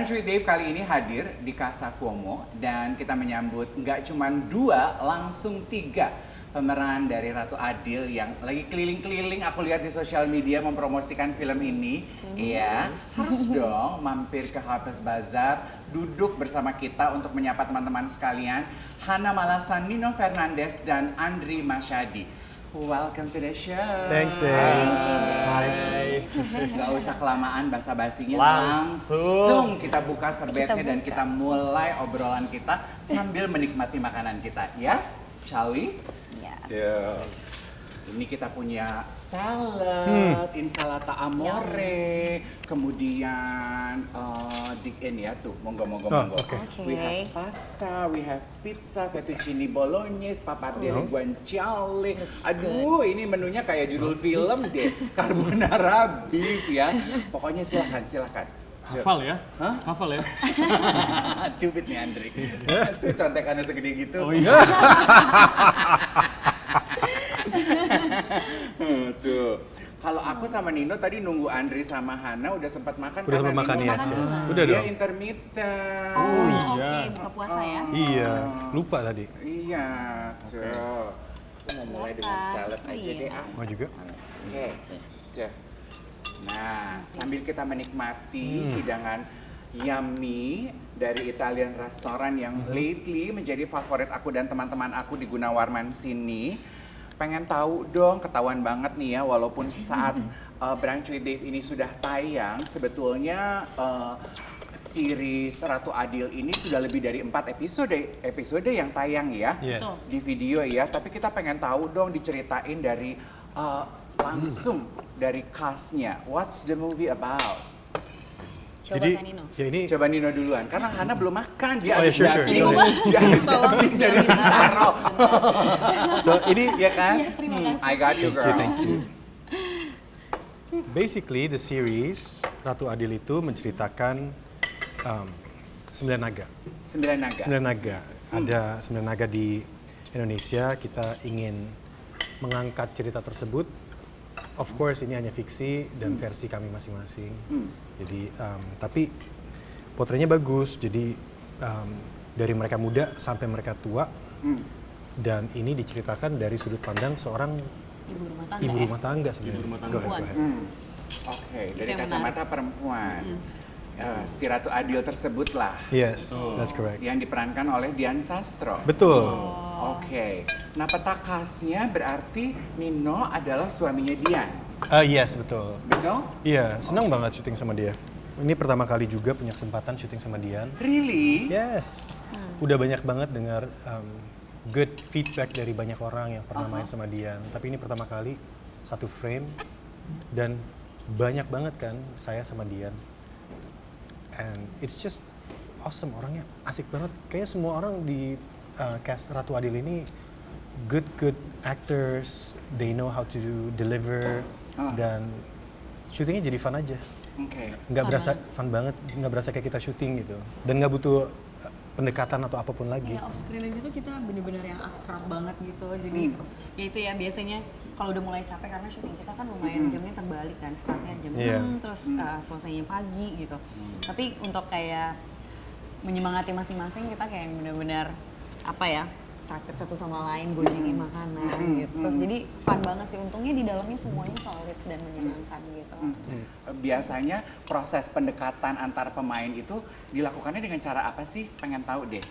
Brunch with Dave kali ini hadir di Casa Cuomo dan kita menyambut nggak cuma 2, langsung 3 pemeran dari Ratu Adil yang lagi keliling-keliling aku lihat di sosial media mempromosikan film ini. Iya, harus dong mampir ke Harper's Bazaar, duduk bersama kita untuk menyapa teman-teman sekalian. Hana Malasan, Nino Fernandez, dan Andri Masyadi. Welcome to the show. Thanks, Dave. Hai. Gak usah kelamaan basa-basinya, Langsung kita buka serbetnya dan kita mulai obrolan kita sambil menikmati makanan kita. Yes? Shall we? Yes. Ini kita punya salad, insalata amore, kemudian dig in ya tuh, monggo. Okay. We have pasta, we have pizza, fettuccine bolognese, pappardelle guanciale. Aduh, ini menunya kayak judul film deh, carbonara beef ya. Pokoknya silakan. hafal ya? Hah? Hafal ya? Cubit nih Andri. Tuh contekannya segede gitu. Oh iya. Tuh. Kalau aku sama Nino tadi nunggu Andri sama Hana udah sempat makan. Udah sempat makan, Nino yes. dia Udah dong. intermittent. Oh iya. Oke, buka puasa ya. Iya, lupa tadi. Iya, tuh. Aku mau mulai dengan salad aja Iya. deh. Mau juga? Oke. Tuh. Nah, sambil kita menikmati hidangan yummy dari Italian restoran yang lately menjadi favorit aku dan teman-teman aku di Gunawarman sini. Pengen tahu dong, ketahuan banget nih ya, walaupun saat Brunch with Dave ini sudah tayang, sebetulnya series Ratu Adil ini sudah lebih dari 4 episode yang tayang ya, Yes. di video ya. Tapi kita pengen tahu dong, diceritain dari langsung dari cast-nya. What's the movie about? Coba Jadi, Kak Nino. ya ini Coba Nino duluan, karena Hana belum makan, dia Oh, ya, habis sure. daping. Boleh. Dia habis daping dari Bintaro. So ini Iya kan? terima kasih. I got you girl. Thank you. Basically the series Ratu Adil itu menceritakan 9 naga. 9 naga. 9 naga. Ada 9 naga di Indonesia. Kita ingin mengangkat cerita tersebut. Of course ini hanya fiksi dan versi kami masing-masing. Jadi tapi potrenya bagus. Jadi dari mereka muda sampai mereka tua. Dan ini diceritakan dari sudut pandang seorang Ibu rumah tangga. ibu ya? rumah tangga sebenarnya. Ibu rumah tangga. Go ahead, go ahead. Oke, Itu dari yang kacamata perempuan. Si Ratu Adil tersebut lah Yes, that's correct. yang diperankan oleh Dian Sastro. Betul. Oke. Nah, peta kasnya berarti Nino adalah suaminya Dian. Yes, betul. Betul? Iya, senang banget syuting sama dia. Ini pertama kali juga punya kesempatan syuting sama Dian. Really? Yes. Udah banyak banget dengar good feedback dari banyak orang yang pernah main sama Dian. Tapi ini pertama kali satu frame dan banyak banget kan saya sama Dian. And it's just awesome, orangnya asik banget. Kayaknya semua orang di cast Ratu Adil ini good actors, they know how to deliver dan syutingnya jadi fun aja. Oke. Nggak berasa fun banget, nggak berasa kayak kita syuting gitu. Dan nggak butuh pendekatan atau apapun lagi. Ya, off screen aja tuh kita bener-bener yang akrab banget gitu. Jadi ya itu ya biasanya kalau udah mulai capek karena syuting kita kan lumayan jamnya terbalik kan, startnya jam 6 Iya. terus selesainya pagi gitu. Tapi untuk kayak menyemangati masing-masing kita kayak bener-bener apa ya, traktir satu sama lain, boncengin makanan gitu. Terus jadi fun banget sih, untungnya di dalamnya semuanya solid dan menyenangkan gitu. Biasanya proses pendekatan antar pemain itu dilakukannya dengan cara apa sih? Pengen tahu deh.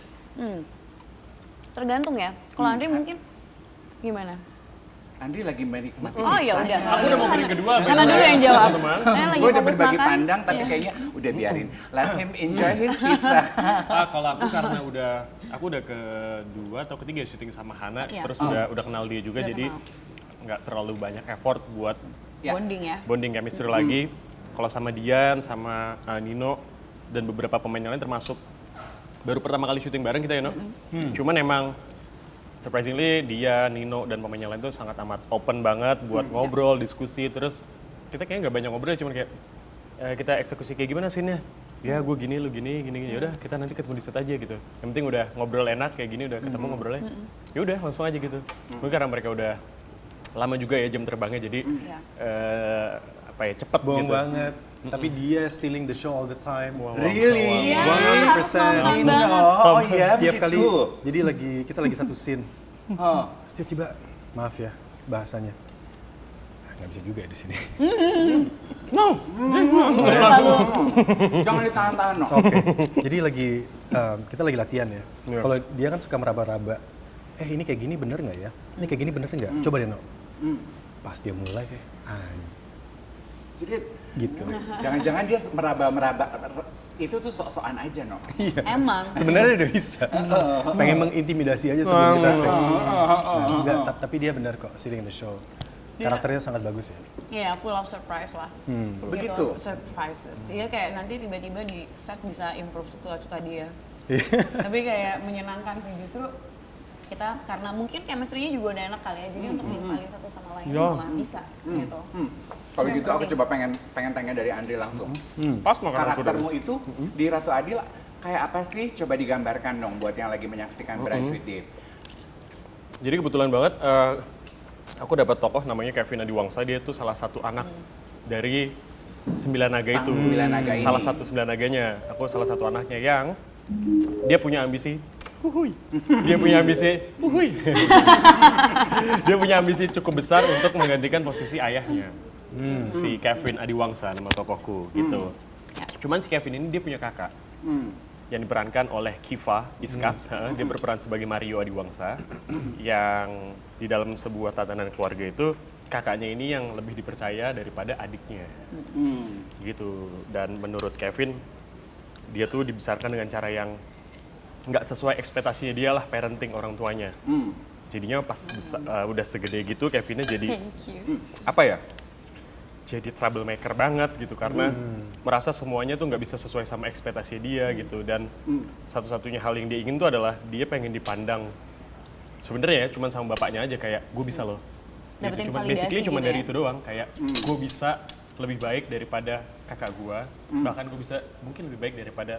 Tergantung ya. Kalau Andri mungkin gimana? Andri lagi menikmati Oh ya pizza. udah. Aku udah mau piring kedua. Karena dulu yang jawab. Teman-teman. Saya lagi Gue udah fokus berbagi makan. pandang, tapi Iya. kayaknya udah biarin. Let him enjoy his pizza. Kalau aku karena aku udah kedua atau ketiga syuting sama Hana, Iya. terus udah kenal dia juga, Udah jadi nggak terlalu banyak effort buat Ya. Bonding ya. bonding chemistry lagi. Kalau sama Dian, sama Nino dan beberapa pemain yang lain termasuk baru pertama kali syuting bareng kita ya, No. Cuman emang surprisingly dia, Nino dan pemain yang lain tuh sangat amat open banget buat ngobrol, diskusi, terus kita kayaknya nggak banyak ngobrol, cuman kayak kita eksekusi kayak gimana scene-nya. Ya gue gini, lu gini, yaudah kita nanti ketemu di set aja gitu. Yang penting udah ngobrol enak kayak gini, udah ketemu ngobrolnya. Ya udah langsung aja gitu. Mungkin karena mereka udah lama juga ya jam terbangnya, jadi apa ya cepet Bohong gitu. banget. tapi dia stealing the show all the time. Really? Iya, 100%. nonton Nino, banget. oh iya Tiap kali, begitu. jadi kita lagi satu scene. Oh. Terus tiba-tiba, maaf ya bahasanya, nggak bisa juga di sini. No. Selalu. Jangan ditahan-tahan, no. Oke. Jadi kita lagi latihan ya. Iya. Kalau dia kan suka meraba-raba. Ini kayak gini bener nggak ya? Ini kayak gini bener nggak? Coba deh, No. Pas dia mulai kayak, Jadi gitu. jangan-jangan dia meraba-meraba, itu tuh sok-sokan aja, no. Emang. Sebenarnya udah bisa. Pengen mengintimidasi aja sebelum kita. Enggak, tapi dia benar kok, stealing the show. Karakternya sangat bagus ya. Iya, full of surprise lah. Begitu? Surprises. Dia kayak nanti tiba-tiba di set bisa improve suka-suka dia. Tapi kayak menyenangkan sih justru kita karena mungkin chemistry-nya juga udah enak kali ya. Jadi untuk nimpalin satu sama lain Ya. malah bisa gitu. Kalau gitu aku coba pengen tanya dari Andre langsung. Pas makan aku Karaktermu itu di Ratu Adil kayak apa sih? Coba digambarkan dong buat yang lagi menyaksikan Brunch with Dave. Jadi kebetulan banget aku dapat tokoh namanya Kevin Adiwangsa. Dia tuh salah satu anak dari 9 naga Sang itu. 9 naga ini. Salah satu 9 naganya. Aku salah satu anaknya yang dia punya ambisi. Dia punya ambisi. Dia punya ambisi cukup besar untuk menggantikan posisi ayahnya. Si Kevin Adiwangsa nama tokohku gitu. Cuman si Kevin ini dia punya kakak. Yang diperankan oleh Kiva Iskak. Dia berperan sebagai Mario Adiwangsa yang di dalam sebuah tatanan keluarga itu kakaknya ini yang lebih dipercaya daripada adiknya. Gitu. Dan menurut Kevin dia tuh dibesarkan dengan cara yang nggak sesuai ekspektasinya dia lah parenting orang tuanya. Jadinya pas udah segede gitu Kevinnya jadi Thank you. apa ya? Jadi troublemaker banget gitu karena merasa semuanya tuh nggak bisa sesuai sama ekspektasi dia gitu dan satu-satunya hal yang dia ingin tuh adalah dia pengen dipandang sebenarnya ya cuman sama bapaknya aja kayak gue bisa loh. Dapetin Cuman validasi basically cuma gitu dari ya? itu doang kayak gue bisa lebih baik daripada kakak gue bahkan gue bisa mungkin lebih baik daripada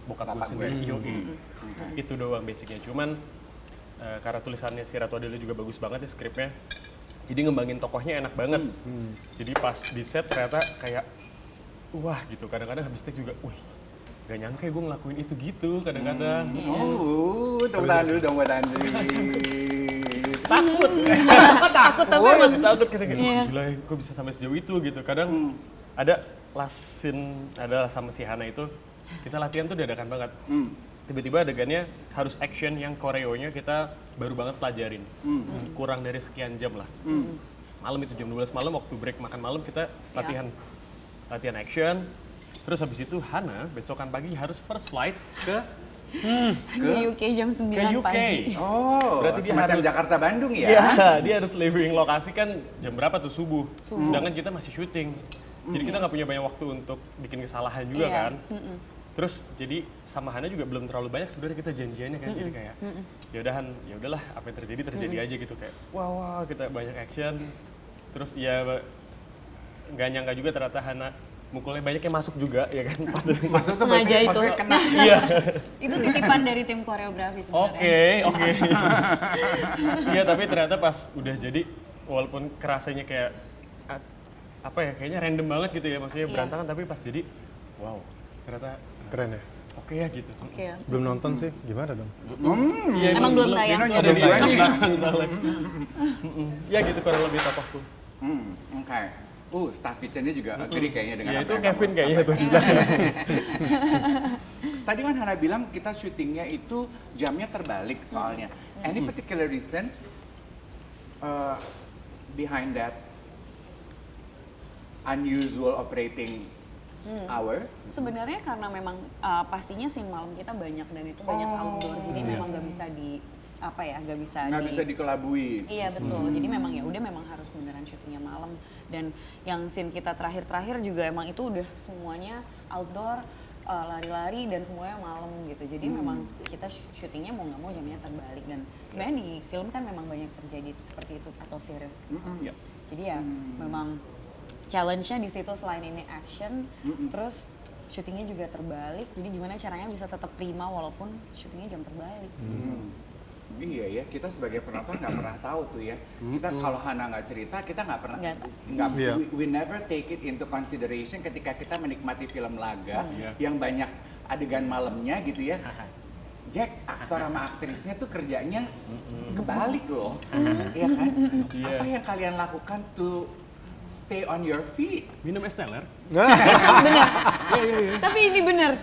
bokap gue Bapak sendiri. gue. Yoi. Itu doang basicnya cuman karena tulisannya si Ratu Adil juga bagus banget ya skripnya. Jadi ngembangin tokohnya enak banget. Jadi pas di set ternyata kayak wah gitu. Kadang-kadang habis take juga, wih gak nyangka gue ngelakuin itu gitu kadang-kadang. Oh, tepuk tangan dulu dong buat Andre. Takut. Takut tapi emang Takut kita kayak, Iya. wah gila kok bisa sampai sejauh itu gitu. Kadang ada last scene adalah sama si Hana itu, kita latihan tuh dadakan banget. Tiba-tiba adegannya harus action yang koreonya kita baru banget pelajarin. Kurang dari sekian jam lah. Malam itu jam 12 malam waktu break makan malam kita latihan action. Terus habis itu Hana besokan pagi harus first flight ke ke UK jam 9 ke UK. pagi. Oh, Berarti dia semacam harus- Jakarta Bandung ya? Iya, dia harus leaving lokasi kan jam berapa tuh subuh. Sedangkan kita masih syuting. Jadi kita nggak punya banyak waktu untuk bikin kesalahan juga Iya. kan. Terus jadi sama Hana juga belum terlalu banyak sebenarnya kita janjiannya kan. Jadi kayak ya udahlah apa yang terjadi aja gitu kayak wah kita banyak action. Terus ya nggak nyangka juga ternyata Hana mukulnya banyak yang masuk juga ya kan. Maksud tuh Sengaja itu. maksudnya kena. Iya. Itu titipan dari tim koreografi sebenarnya. Oke. Iya tapi ternyata pas udah jadi walaupun kerasanya kayak apa ya kayaknya random banget gitu ya maksudnya Iya. berantakan tapi pas jadi wow ternyata Keren ya? oke ya gitu. Oke ya. Belum nonton sih, gimana dong? Iya, Emang belum tayang. Nino Ada di nyoba nih. belakang soalnya. Ya gitu kurang lebih tokohku. Oke. Staff kitchen-nya juga agree kayaknya dengan Ya apa itu yang Kevin kamu kayaknya tuh. sampaikan. Tadi kan Hana bilang kita syutingnya itu jamnya terbalik soalnya. Any particular reason behind that unusual operating hour? Sebenarnya karena memang pastinya scene malam kita banyak dan itu banyak outdoor, jadi memang nggak bisa nggak Nggak bisa dikelabui. Iya betul, jadi memang ya udah memang harus beneran syutingnya malam dan yang scene kita terakhir juga emang itu udah semuanya outdoor, lari-lari dan semuanya malam gitu. Jadi memang kita syutingnya mau nggak mau jamnya terbalik dan sebenarnya di film kan memang banyak terjadi seperti itu atau series. Iya. Jadi ya memang challenge-nya di situ selain ini action, terus syutingnya juga terbalik. Jadi gimana caranya bisa tetap prima walaupun syutingnya jam terbalik. Iya ya, kita sebagai penonton nggak pernah tahu tuh ya. Kita kalau Hana nggak cerita, kita nggak pernah, Nggak Iya. we never take it into consideration ketika kita menikmati film laga yang banyak adegan malamnya gitu ya. Jack, aktor sama aktrisnya tuh kerjanya kebalik loh, iya kan? Iya. Apa yang kalian lakukan to stay on your feet? Minum es teler. Bener. Tapi ini bener.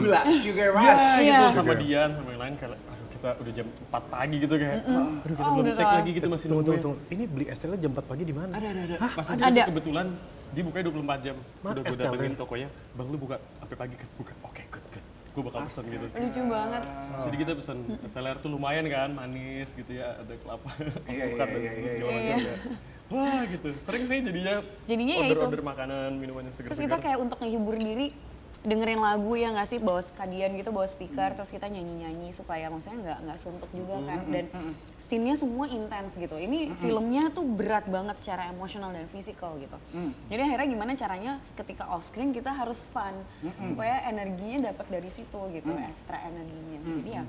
Gula, sugar rush. Iya Iya. gitu sama Dian sama yang lain kayak aduh kita udah jam 4 pagi gitu kayak aduh kita belum udah take tahu. lagi gitu masih Tunggu, nungguin. tunggu. Ini beli es teler jam 4 pagi di mana? Ada. Pas Ada. ada. Kebetulan dia bukanya 24 jam. Ma, Udah gue es teler. datengin tokonya, "Bang lu buka sampai pagi kan?" Buka. Oke, good. Gue bakal pesen gitu. Lucu banget. Jadi kita pesen es teler tuh lumayan kan, manis gitu ya, ada kelapa, Iya, alpukat dan iya, susu iya, segala iya. macam ya. Wah gitu, sering sih jadinya Jadinya ya itu. order makanan, minuman yang Terus kita segar-segar. kayak untuk menghibur diri dengerin lagu ya nggak sih, bawa sekadian gitu, bawa speaker, terus kita nyanyi-nyanyi supaya maksudnya nggak suntuk juga kan. Dan scene-nya semua intens gitu. Ini filmnya tuh berat banget secara emosional dan fisikal gitu. Jadi akhirnya gimana caranya ketika off screen kita harus fun supaya energinya dapat dari situ gitu, ekstra energinya. Jadi ya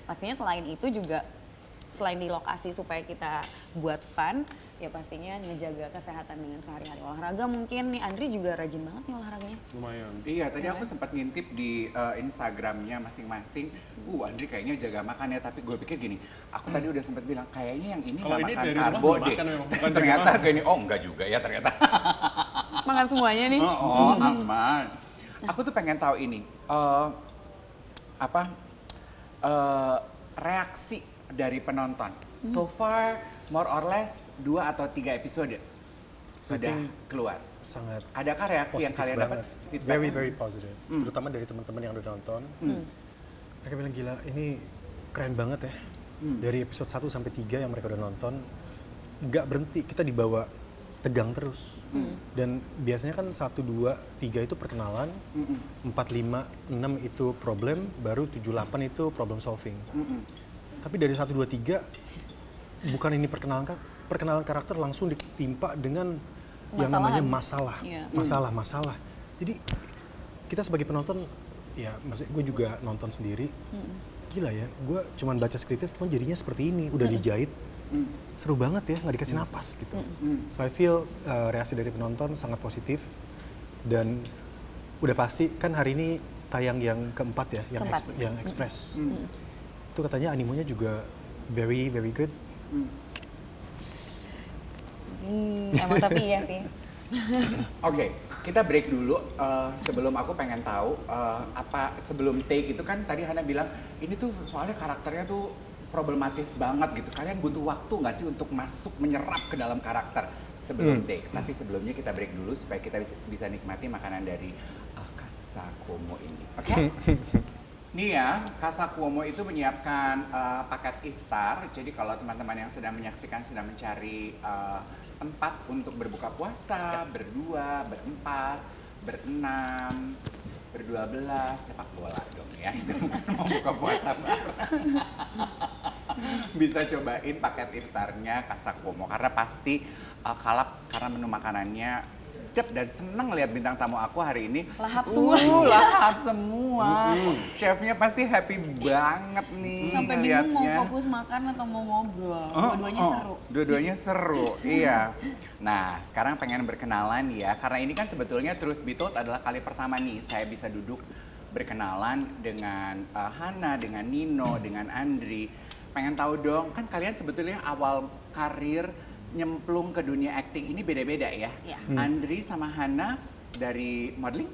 pastinya selain itu juga selain di lokasi supaya kita buat fun, ya pastinya ngejaga kesehatan dengan sehari-hari. Olahraga mungkin nih, Andri juga rajin banget nih olahraganya. Lumayan. Iya, tadi aku sempat ngintip di Instagramnya masing-masing. Andri kayaknya jaga makan ya, tapi gue pikir gini, aku tadi udah sempat bilang kayaknya yang ini Kalau nggak ini makan dari rumah karbo nggak deh. makan memang, bukan Ternyata jaga gini, oh enggak juga ya ternyata. Makan semuanya nih. Oh, aman. Aku tuh pengen tahu ini, reaksi dari penonton. So far, more or less 2 atau 3 episode sudah keluar. Sangat Adakah reaksi yang positif kalian dapat? banget. Feedback? Very, very positive. Terutama dari teman-teman yang udah nonton. Mereka bilang gila, ini keren banget ya. Dari episode 1 sampai 3 yang mereka udah nonton, nggak berhenti, kita dibawa tegang terus. Dan biasanya kan 1, 2, 3 itu perkenalan, 4, 5, 6 itu problem, baru 7, 8 itu problem solving. Tapi dari 1, 2, 3, bukan ini perkenalan karakter langsung ditimpa dengan yang namanya masalah. Iya. Masalah. Jadi kita sebagai penonton, ya maksudnya gue juga nonton sendiri, gila ya, gue cuman baca skripnya, cuman jadinya seperti ini, udah dijahit. Seru banget ya, nggak dikasih napas gitu. So I feel reaksi dari penonton sangat positif, dan udah pasti kan hari ini tayang yang keempat ya, yang Express. Itu katanya animonya juga very, very good. Emang tapi iya sih. Oke, kita break dulu. Sebelum aku pengen tahu sebelum take itu kan tadi Hana bilang ini tuh soalnya karakternya tuh problematis banget gitu. Kalian butuh waktu nggak sih untuk masuk menyerap ke dalam karakter sebelum take? Tapi sebelumnya kita break dulu supaya kita bisa nikmati makanan dari Casa Cuomo ini. Oke? Nih ya, Casa Cuomo itu menyiapkan paket iftar. Jadi kalau teman-teman yang sedang menyaksikan sedang mencari tempat untuk berbuka puasa, berdua, berempat, berenam, ber-12, sepak bola dong ya. Itu bukan mau buka puasa bareng. Bisa cobain paket iftarnya Casa Cuomo karena pasti kalap karena menu makanannya sedap dan seneng lihat bintang tamu aku hari ini. Lahap semua. Lahap semua. Chefnya pasti happy banget nih Sampai bingung mau ngeliatnya. fokus makan atau mau ngobrol. Dua-duanya seru. Dua-duanya seru, iya. Nah, sekarang pengen berkenalan ya, karena ini kan sebetulnya Truth Be Told adalah kali pertama nih saya bisa duduk berkenalan dengan Hana, dengan Nino, dengan Andri. Pengen tahu dong, kan kalian sebetulnya awal karir nyemplung ke dunia acting ini beda-beda ya. Iya. Andri sama Hana dari modeling.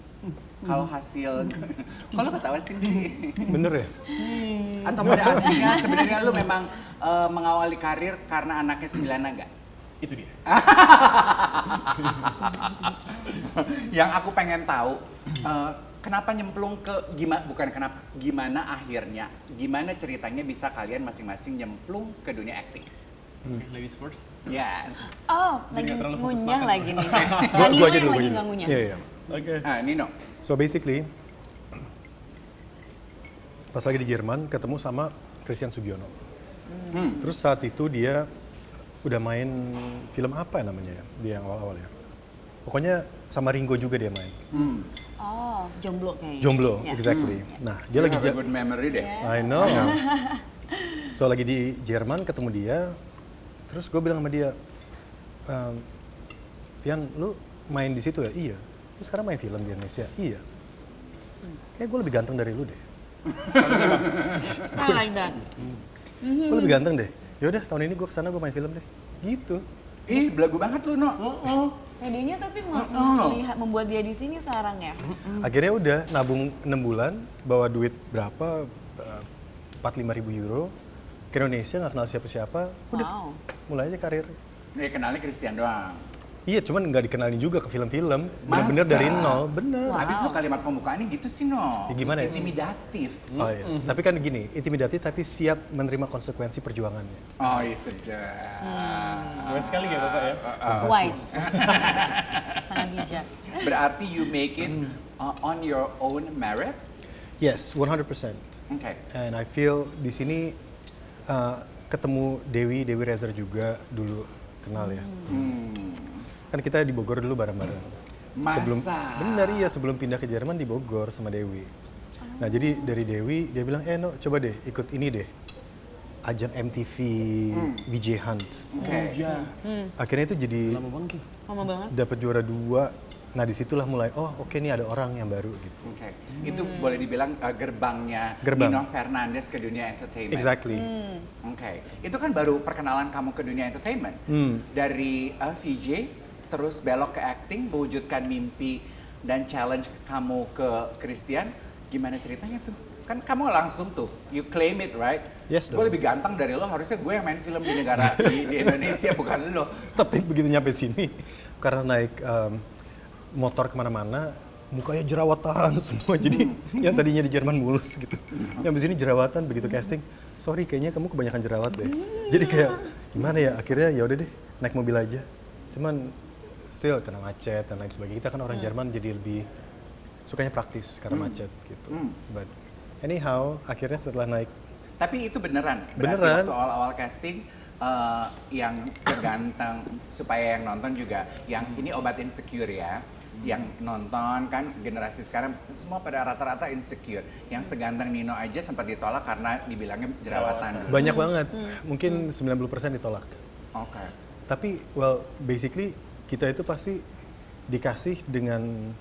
Kalau hasil, kalau ketawa sendiri. Bener ya? Atau pada aslinya sebenarnya lu memang mengawali karir karena anaknya 9 naga? Itu dia. Yang aku pengen tahu, kenapa nyemplung ke gimana akhirnya, gimana ceritanya bisa kalian masing-masing nyemplung ke dunia acting? Oke, ladies first. Yes. Oh, Jadi lagi nggak terlalu fokus ngunyah makan. lagi nih. Gua aja dulu, lagi gua nggak aja. ngunyah. Iya. Oke. Nah, Nino. So basically, pas lagi di Jerman ketemu sama Christian Sugiono. Terus saat itu dia udah main film apa namanya ya, dia yang awal-awal ya. Pokoknya sama Ringo juga dia main. Oh, jomblo kayaknya. Jomblo, Ya. exactly. Nah, dia You lagi have a good memory deh. I know. So lagi di Jerman ketemu dia, terus gue bilang sama dia, Pian, lu main di situ ya? Iya. Lu sekarang main film di Indonesia? Iya. Kayak gue lebih ganteng dari lu deh. I like that. Gue lebih ganteng deh. Yaudah tahun ini gue kesana gue main film deh. Gitu. Ih, belagu banget lu, No. Pedenya tapi membuat dia di sini sekarang ya. Akhirnya udah nabung 6 bulan, bawa duit berapa, 4-5 ribu euro, ke Indonesia nggak kenal siapa-siapa, udah Wow. mulai aja karir. Dia kenalnya Christian doang. Iya, cuman nggak dikenalin juga ke film-film, Masa? bener-bener dari nol, bener. Habis lu kalimat pembukaannya gitu sih, No. Ya, gimana ya? Intimidatif. Oh iya, tapi kan gini, intimidatif tapi siap menerima konsekuensi perjuangannya. Oh iya, sedap. Wise sekali ya Bapak ya. Wise. Sangat bijak. Berarti you make it on your own merit? Yes, 100%. Oke. And I feel di sini ketemu Dewi Rezer juga dulu kenal ya. Kan kita di Bogor dulu bareng-bareng. Masa? Sebelum pindah ke Jerman di Bogor sama Dewi. Nah jadi dari Dewi dia bilang, No coba deh ikut ini deh, ajang MTV VJ Hunt. Oke. Akhirnya itu jadi Lama banget. dapat juara 2. Nah disitulah mulai, oke nih ada orang yang baru gitu. Oke. Itu boleh dibilang gerbangnya Gerbang. Nino Fernandez ke dunia entertainment. Exactly. Oke. Itu kan baru perkenalan kamu ke dunia entertainment. Dari VJ, terus belok ke acting, mewujudkan mimpi dan challenge kamu ke Christian. Gimana ceritanya tuh? Kan kamu langsung tuh, you claim it, right? Yes, Gue dong. lebih ganteng dari lo, harusnya gue yang main film di negara di Indonesia, bukan lo. Tapi begitu nyampe sini, karena naik motor kemana-mana, mukanya jerawatan semua. Jadi yang tadinya di Jerman mulus gitu, yang di sini jerawatan. Begitu casting, sorry kayaknya kamu kebanyakan jerawat deh. Jadi kayak gimana ya? Akhirnya ya udah deh naik mobil aja. Cuman still kena macet dan lain sebagainya. Kita kan orang Jerman jadi lebih sukanya praktis karena macet gitu. But anyhow, akhirnya setelah naik, Tapi itu beneran? Berarti Beneran. waktu awal-awal casting, yang seganteng, supaya yang nonton juga, yang ini obat insecure ya, yang nonton kan generasi sekarang semua pada rata-rata insecure. Yang seganteng Nino aja sempat ditolak karena dibilangnya jerawatan dulu. banyak banget, mungkin 90% ditolak. Oke. Tapi well, basically kita itu pasti dikasih dengan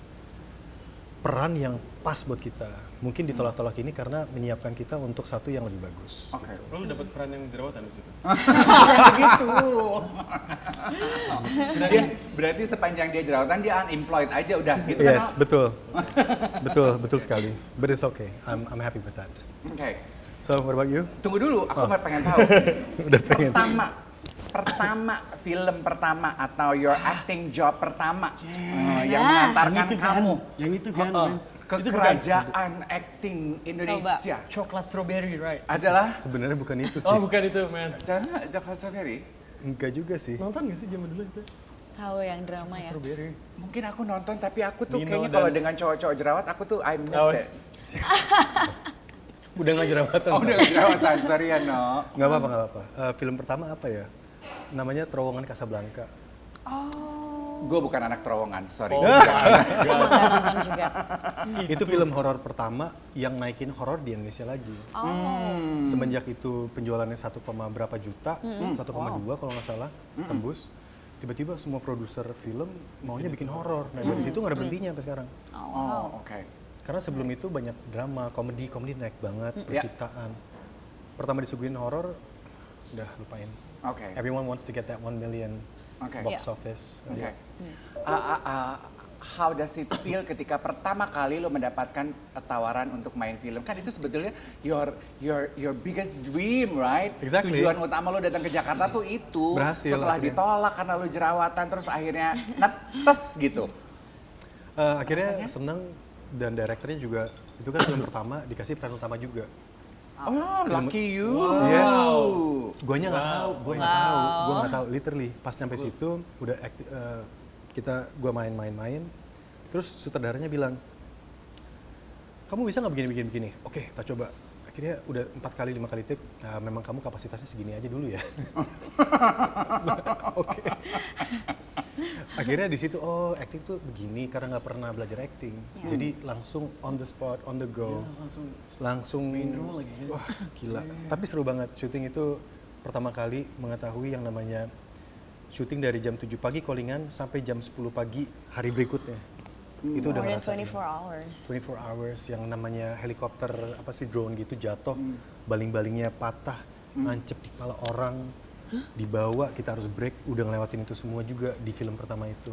peran yang pas buat kita. Mungkin ditolak-tolak ini karena menyiapkan kita untuk satu yang lebih bagus. Oke. Lo dapat peran yang jerawatan di situ. Begitu. Dia berarti sepanjang dia jerawatan dia unemployed aja udah gitu kan? Yes, betul. betul sekali. But it's okay. I'm happy with that. Oke. So, what about you? Tunggu dulu, aku nggak pengen tahu. Udah pengen. Film pertama atau your acting job pertama yang mengantarkan kamu Yang itu kan. ke Itu bukan. kerajaan acting Indonesia Coklat strawberry, right? adalah Sebenarnya bukan itu sih. Oh bukan itu, man. jangan Jaka Strawberry. Enggak juga sih. Nonton gak sih zaman dulu itu? Tahu yang drama ya. Strawberry. Mungkin aku nonton tapi aku tuh Nino kayaknya dan- kalau dengan cowok-cowok jerawat aku tuh I miss Oh. it. Udah nggak jerawatan. Oh udah nggak jerawatan, sorry ya No. Nggak apa-apa. Film pertama apa ya? Namanya Terowongan Casablanca. Gue bukan anak terowongan, sorry. Oh, Aku nggak nonton juga. Itu film horor pertama yang naikin horor di Indonesia lagi. Semenjak itu penjualannya 1, berapa juta, 1,2 kalau nggak salah, tembus. Tiba-tiba semua produser film maunya bikin horor. Nah dari situ nggak ada berhentinya sampai sekarang. Oh, oke. Karena sebelum itu banyak drama, komedi naik banget, Ya. penciptaan. Pertama disuguhin horor, udah lupain. Oke. Everyone wants to get that 1 million Oke. box Yeah. office. Oke. Ya. How does it feel ketika pertama kali lo mendapatkan tawaran untuk main film? Kan itu sebetulnya your biggest dream, right? Exactly. Tujuan utama lo datang ke Jakarta tuh itu. Berhasil Setelah akhirnya. ditolak karena lo jerawatan terus akhirnya netes gitu. Akhirnya seneng dan direkturnya juga, itu kan film pertama dikasih peran utama juga. Oh, lucky you. Yes. Guanya nggak tahu, gue nggak tahu. Literally pas nyampe situ udah gua main. Terus sutradaranya bilang, kamu bisa nggak begini? Oke, kita coba. Akhirnya udah 4 kali 5 kali take. Nah, memang kamu kapasitasnya segini aja dulu ya. Oke. Akhirnya di situ acting tuh begini karena nggak pernah belajar acting. Ya. Jadi langsung on the spot, on the go. Langsung main role lagi kan? Wah, gila. Tapi seru banget syuting itu pertama kali mengetahui yang namanya syuting dari jam 7 pagi callingan sampai jam 10 pagi hari berikutnya. Itu udah More than ngerasain. 24 hours. 24 hours yang namanya helikopter apa sih drone gitu jatuh, baling-balingnya patah, nancep di kepala orang, dibawa kita harus break, udah ngelewatin itu semua juga di film pertama itu.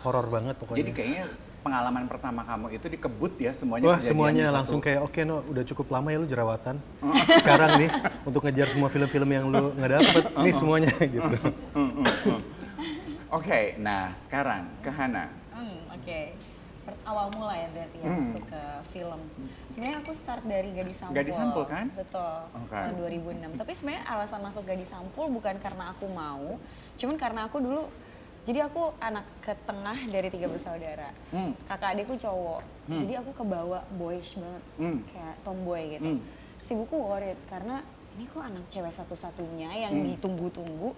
Horor banget pokoknya. Jadi kayaknya pengalaman pertama kamu itu dikebut ya semuanya. Wah kejadian semuanya satu. langsung kayak oke no udah cukup lama ya lu jerawatan. Sekarang nih untuk ngejar semua film-film yang lu nggak dapet nih semuanya gitu. Oke, nah sekarang ke Hana. Oke. Awal mula ya berarti ya masuk ke film. Sebenarnya aku start dari Gadis Sampul. Gadis Sampul kan? Betul. Oke. Tahun 2006. Tapi sebenarnya alasan masuk Gadis Sampul bukan karena aku mau, cuman karena aku dulu jadi aku anak ke tengah dari 3 bersaudara. Kakak adikku cowok. Jadi aku kebawa boyish banget. Kayak tomboy gitu. Terus ibuku worried karena ini kok anak cewek satu-satunya yang ditunggu-tunggu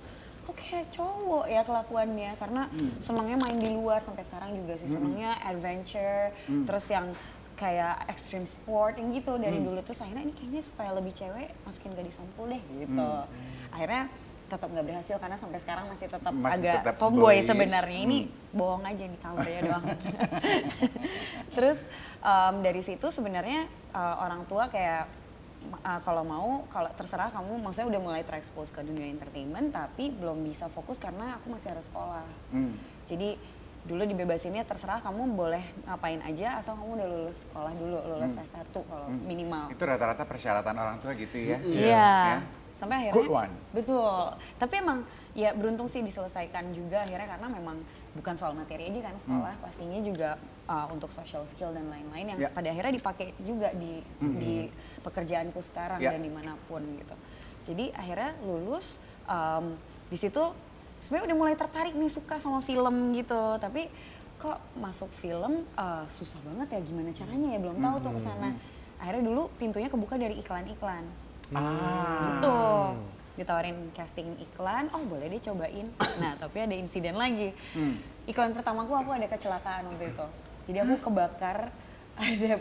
kok kayak cowok ya kelakuannya karena senangnya main di luar sampai sekarang juga sih senangnya adventure terus yang kayak extreme sport yang gitu dari dulu tuh akhirnya ini kayaknya supaya lebih cewek masukin Gadis Sampul deh gitu akhirnya tetap nggak berhasil karena sampai sekarang masih tetap Masih agak tetap tomboy boyish. sebenarnya ini bohong aja nih covernya doang terus dari situ sebenarnya orang tua kayak kalau terserah kamu, maksudnya udah mulai terekspos ke dunia entertainment, tapi belum bisa fokus karena aku masih harus sekolah. Jadi dulu dibebasinnya terserah kamu boleh ngapain aja asal kamu udah lulus sekolah dulu, lulus S1 kalau minimal. Itu rata-rata persyaratan orang tua gitu ya. Iya. Ya. Sampai akhirnya. Good one. Betul. Tapi emang ya beruntung sih diselesaikan juga akhirnya karena memang bukan soal materi aja kan sekolah, pastinya juga untuk social skill dan lain-lain yang pada akhirnya dipakai juga di pekerjaanku sekarang dan dimanapun gitu. Jadi akhirnya lulus di situ sebenarnya udah mulai tertarik nih suka sama film gitu, tapi kok masuk film susah banget ya gimana caranya ya belum tahu tuh kesana. Akhirnya dulu pintunya kebuka dari iklan-iklan. Gitu. Ditawarin casting iklan, oh boleh deh cobain. Nah tapi ada insiden lagi. Iklan pertamaku aku ada kecelakaan waktu itu. Jadi aku kebakar, ada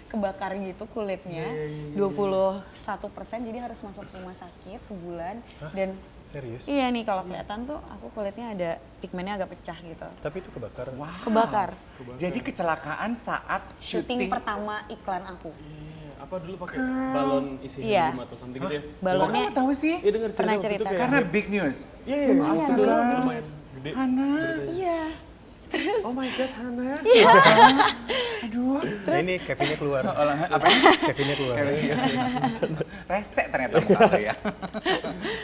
kebakar gitu kulitnya, 21%, jadi harus masuk rumah sakit sebulan. Dan Serius? iya nih kalau kelihatan tuh aku kulitnya ada pigmennya agak pecah gitu. Tapi itu kebakar. Wow. Kebakar. Jadi kecelakaan saat Syuting syuting. pertama iklan aku. Apa dulu pakai balon isi Iya. helium atau something gitu ya? Kok Balonnya kamu tahu sih? Iya dengar pernah waktu itu cerita. kayak- Karena big news. Iya, iya, Lumayan itu dulu. dulu lumayan gede. Hana. iya. Oh my god, Hana. Aduh. Nah ini Kevinnya keluar. Apa ini? Kevinnya keluar. Rese ternyata muka lo ya.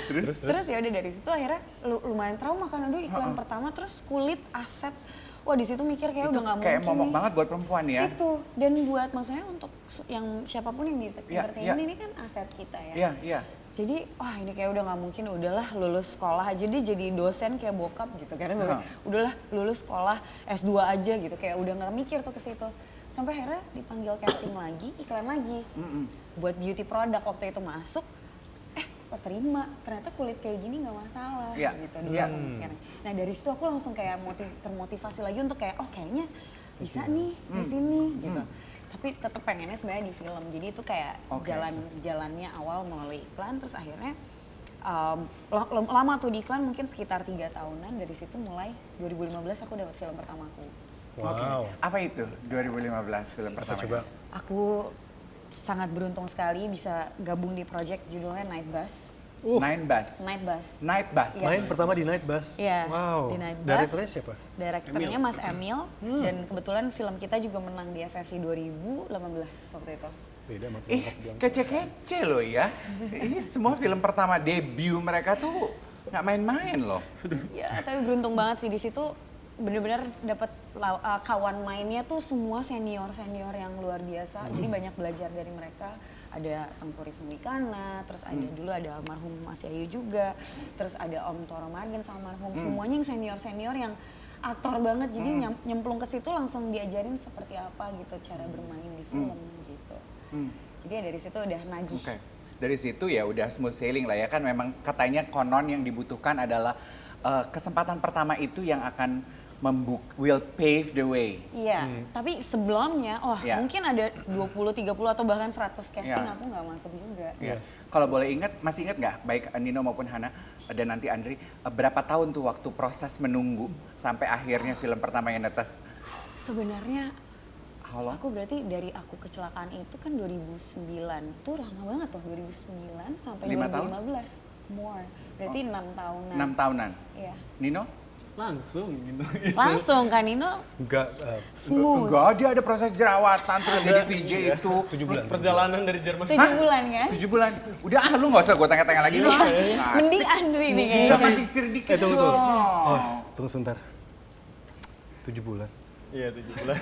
Terus ya udah dari situ akhirnya lumayan trauma kan aduh iklan pertama terus kulit aset. Wah di situ mikir kayak Itu udah nggak mungkin. kayak momok nih. banget buat perempuan ya. Itu dan buat maksudnya untuk yang siapapun yang di Iya, entertainment iya. ini kan aset kita ya. Iya, iya. Jadi wah ini kayak udah nggak mungkin udahlah lulus sekolah aja deh jadi dosen kayak bokap gitu karena udahlah lulus sekolah S2 aja gitu kayak udah nggak mikir tuh ke situ. Sampai akhirnya dipanggil casting lagi, iklan lagi. Buat beauty product waktu itu masuk terima ternyata kulit kayak gini nggak masalah Iya, gitu dulu iya. aku mikirnya. Nah dari situ aku langsung kayak termotivasi lagi untuk kayak oh kayaknya bisa nih di sini gitu. Tapi tetap pengennya sebenarnya di film. Jadi itu kayak jalannya awal melalui iklan terus akhirnya lama tuh di iklan mungkin sekitar 3 tahunan dari situ mulai 2015 aku dapat film pertamaku. Wow. Apa itu 2015 film pertama? Coba. Aku sangat beruntung sekali bisa gabung di project judulnya Night Bus. Night Bus. Night Bus. Night Bus. Main pertama di Night Bus. Iya, Wow. di Night Bus. Direkturnya siapa? Direkturnya Mas Emil dan kebetulan film kita juga menang di FFI 2018 waktu itu. Beda sama Ih, kece-kece loh ya. Ini semua film pertama debut mereka tuh nggak main-main loh. Ya, tapi beruntung banget sih di situ bener-bener dapat kawan mainnya tuh semua senior-senior yang luar biasa. Jadi banyak belajar dari mereka. Ada Tengku Rifni Wikana, terus ada dulu ada almarhum Mas Yayu juga, terus ada Om Toro Margen sama almarhum. Semuanya yang senior-senior yang aktor banget. Jadi nyemplung ke situ langsung diajarin seperti apa gitu cara bermain di film gitu. Jadi ya dari situ udah nagih. Oke. Dari situ ya udah smooth sailing lah ya kan memang katanya konon yang dibutuhkan adalah kesempatan pertama itu yang akan will pave the way. Iya, tapi sebelumnya, Iya. mungkin ada 20, 30 atau bahkan 100 casting Iya. aku nggak masuk juga. Yes. Kalau boleh ingat, masih ingat nggak, baik Nino maupun Hana dan nanti Andri, berapa tahun tuh waktu proses menunggu sampai akhirnya film pertama yang netes? Sebenarnya How long? aku berarti dari aku kecelakaan itu kan 2009, tuh lama banget tuh 2009 sampai 5 tahun? 2015, more, berarti 6 tahunan. 6 tahunan. Iya. Nino? Langsung gitu. Langsung kan Nino Enggak, smooth. Enggak, dia ada proses jerawatan terus jadi VJ itu. 7 bulan. Perjalanan dari Jerman. 7 bulan kan? 7 bulan. Udah lu nggak usah gue tanya-tanya lagi dong. Mending Andri nih Udah kayaknya. mandisir dikit tunggu, dong. tunggu. Tunggu sebentar. 7 bulan. Iya 7 bulan.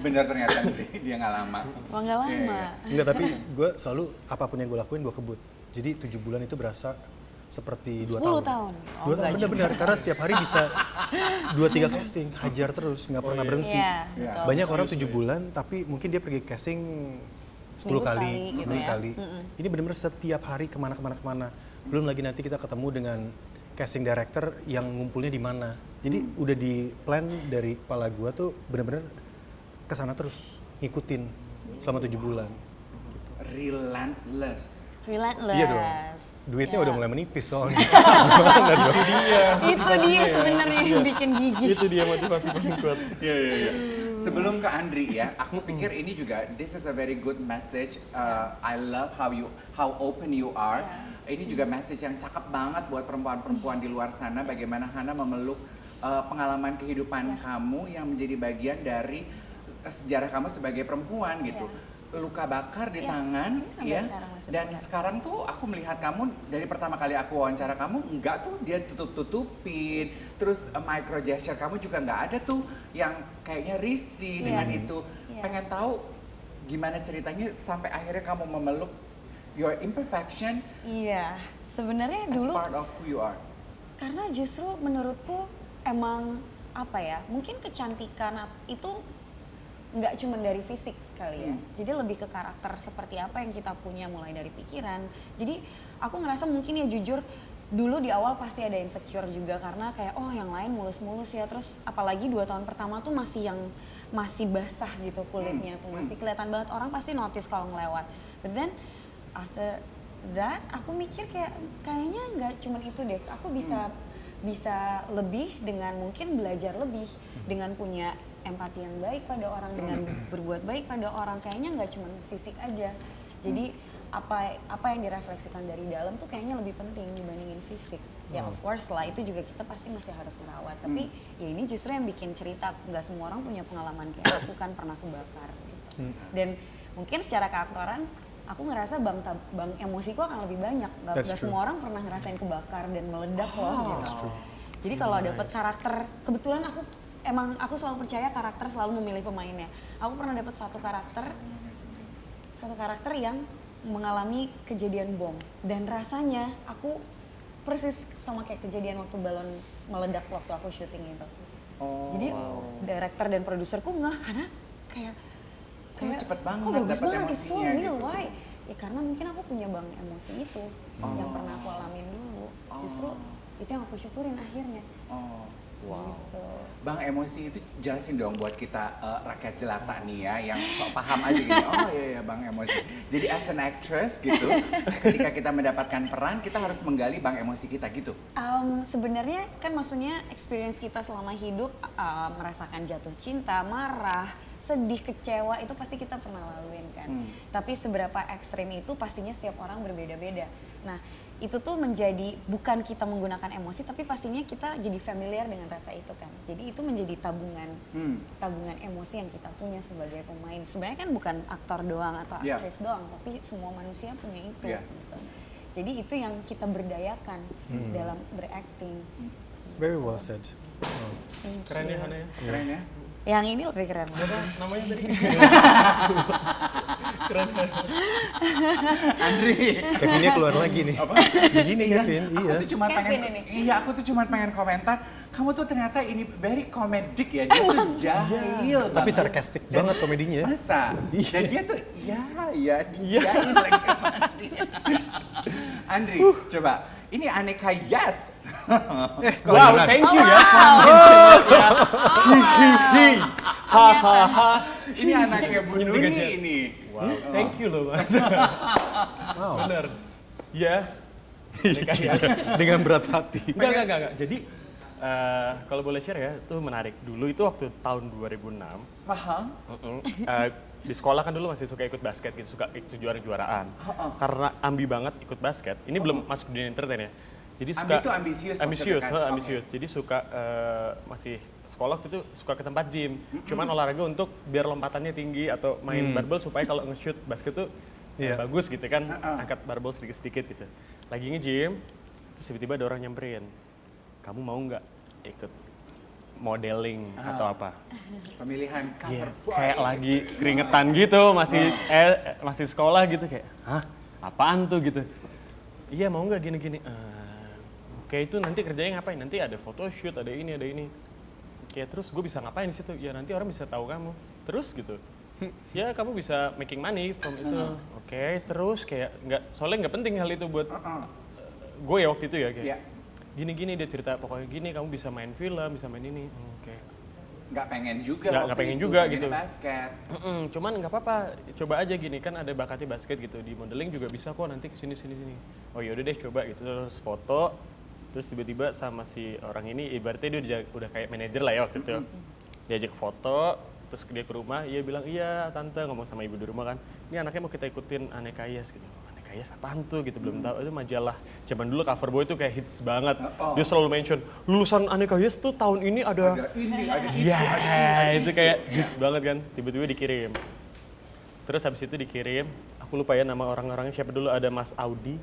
Bener ternyata dia nggak lama. Wah nggak lama. Iya. Enggak, tapi gue selalu apapun yang gue lakuin gue kebut. Jadi 7 bulan itu berasa seperti 2 tahun. 10 tahun. 2 tahun, bener-bener. Karena setiap hari bisa 2-3 casting, hajar terus, nggak pernah berhenti. Iya, betul. Banyak orang 7 bulan, tapi mungkin dia pergi casting 10 Seminggu kali, sekali gitu seminggu ya. sekali. Ini bener-bener setiap hari kemana. Belum lagi nanti kita ketemu dengan casting director yang ngumpulnya di mana. Jadi udah di plan dari kepala gue tuh bener-bener kesana terus, ngikutin selama 7 bulan. Relentless. Relentless. Iya dong. Duitnya Ya. udah mulai menipis soalnya. Itu dia sebenarnya yang bikin gigih. Itu dia motivasi paling kuat. Iya. Sebelum ke Andri ya, aku pikir ini juga this is a very good message. I love how open you are. Ini juga message yang cakep banget buat perempuan-perempuan di luar sana. Bagaimana Hana memeluk pengalaman kehidupan kamu yang menjadi bagian dari sejarah kamu sebagai perempuan gitu. Luka bakar di tangan, ini sampai ya. sekarang masih Dan berat. sekarang tuh aku melihat kamu dari pertama kali aku wawancara kamu, enggak tuh dia tutup-tutupin. Terus micro gesture kamu juga nggak ada tuh yang kayaknya risih dengan itu. Pengen tahu gimana ceritanya sampai akhirnya kamu memeluk your imperfection Iya, sebenarnya as dulu part of who you are. karena justru menurutku emang apa ya, mungkin kecantikan itu nggak cuma dari fisik kali ya, jadi lebih ke karakter seperti apa yang kita punya mulai dari pikiran. Jadi aku ngerasa mungkin ya jujur dulu di awal pasti ada insecure juga karena kayak yang lain mulus-mulus ya, terus apalagi 2 tahun pertama tuh masih basah gitu kulitnya tuh, masih kelihatan banget, orang pasti notice kalau ngelewat. But then after that aku mikir kayaknya nggak cuma itu deh, aku bisa lebih dengan mungkin belajar lebih dengan punya empati yang baik pada orang, dengan berbuat baik pada orang. Kayaknya nggak cuma fisik aja, jadi apa yang direfleksikan dari dalam tuh kayaknya lebih penting dibandingin fisik. Ya of course lah, itu juga kita pasti masih harus merawat, tapi ya ini justru yang bikin cerita. Nggak semua orang punya pengalaman kayak aku kan pernah kebakar gitu. Dan mungkin secara keaktoran aku ngerasa bang emosiku akan lebih banyak. Gak semua orang pernah ngerasain kebakar dan meledak loh gitu. Jadi kalau dapet karakter, kebetulan aku selalu percaya karakter selalu memilih pemainnya. Aku pernah dapet satu karakter yang mengalami kejadian bom, dan rasanya aku persis sama kayak kejadian waktu balon meledak waktu aku syuting itu. Jadi director dan produserku Hana kayak cepet banget bagus dapet banget, it's so emosinya real, gitu. why? Ya karena mungkin aku punya bang emosi itu yang pernah aku alamin dulu. Justru itu yang aku syukurin akhirnya. Gitu. Bang emosi itu jelasin dong buat kita rakyat jelata nih ya, yang sok paham aja gini. Oh iya bang emosi. Jadi as an actress gitu, ketika kita mendapatkan peran kita harus menggali bang emosi kita gitu. Sebenarnya kan maksudnya experience kita selama hidup, merasakan jatuh cinta, marah, sedih, kecewa, itu pasti kita pernah laluin kan. Tapi seberapa ekstrim itu pastinya setiap orang berbeda-beda. Nah itu tuh menjadi, bukan kita menggunakan emosi, tapi pastinya kita jadi familiar dengan rasa itu kan. Jadi itu menjadi tabungan emosi yang kita punya sebagai pemain. Sebenarnya kan bukan aktor doang atau aktris doang, tapi semua manusia punya itu. Gitu. Jadi itu yang kita berdayakan dalam berakting. Very well said. Keren ya Hana ya. Keren ya. Yang ini lebih keren. Namanya tadi. Andri. Kevinnya keluar lagi nih. Apa? Begini Kevin, iya. Aku tuh cuma Kevin ini. aku tuh cuma pengen komentar. Kamu tuh ternyata ini very comedic ya, dia tuh jahil Tapi banget. sarcastic banget komedinya. Masa? Iya. Dan dia tuh, diain lagi sama Andri. Andri, coba Ini aneka Yas. Wow, thank you ya. Hihihi. Hahaha. Ini anaknya Bu Senyum Nuni 3 jam. ini. Wow, thank you loh. Wow. Bener. Ya. Dengan berat hati. Enggak. Jadi kalau boleh share ya, itu menarik. Dulu itu waktu tahun 2006. Mahal. Di sekolah kan dulu masih suka ikut basket gitu, suka ikut juara-juaraan. Karena ambi banget ikut basket. Ini belum masuk dunia entertain ya. Jadi Ambi suka itu ambisius ambisius, maksudnya kan? ambisius. Jadi suka masih sekolah waktu itu suka ke tempat gym. Cuman olahraga untuk biar lompatannya tinggi atau main barbel supaya kalau nge-shoot basket tuh bagus gitu kan, angkat barbel sedikit-sedikit gitu. Lagi nge-gym, terus tiba-tiba ada orang nyamperin. Kamu mau nggak ikut modeling atau apa? Pemilihan cover boy. Kayak lagi keringetan gitu, masih sekolah gitu kayak, hah? Apaan tuh gitu? Iya mau nggak gini-gini? Oke itu nanti kerjanya ngapain? Nanti ada photoshoot, ada ini, ada ini. Oke terus gue bisa ngapain di situ? Ya nanti orang bisa tahu kamu. Terus gitu. Ya kamu bisa making money from itu. Oke terus kayak soalnya nggak penting hal itu buat gue ya waktu itu ya kayak. Gini-gini dia cerita pokoknya gini kamu bisa main film, bisa main ini. Oke. Nggak pengen juga Nggak pengen juga gitu. Basket. Cuman nggak apa-apa, coba aja gini kan ada bakatnya basket gitu di modeling juga bisa kok nanti kesini sini. Oh yaudah deh coba gitu terus foto, terus tiba-tiba sama si orang ini ibaratnya dia udah kayak manajer lah ya waktu itu. Diajak foto, terus dia ke rumah, dia bilang iya tante ngomong sama ibu di rumah kan, ini anaknya mau kita ikutin Aneka Yas gitu. Aneka Yas apaan tuh gitu belum tahu itu majalah zaman dulu cover boy itu kayak hits banget. Dia selalu mention lulusan Aneka Yas tuh tahun ini ada ini, ada itu, ya, ada itu kayak hits banget kan. Tiba-tiba dikirim. Terus habis itu dikirim, aku lupa ya nama orang-orangnya siapa dulu, ada Mas Audi.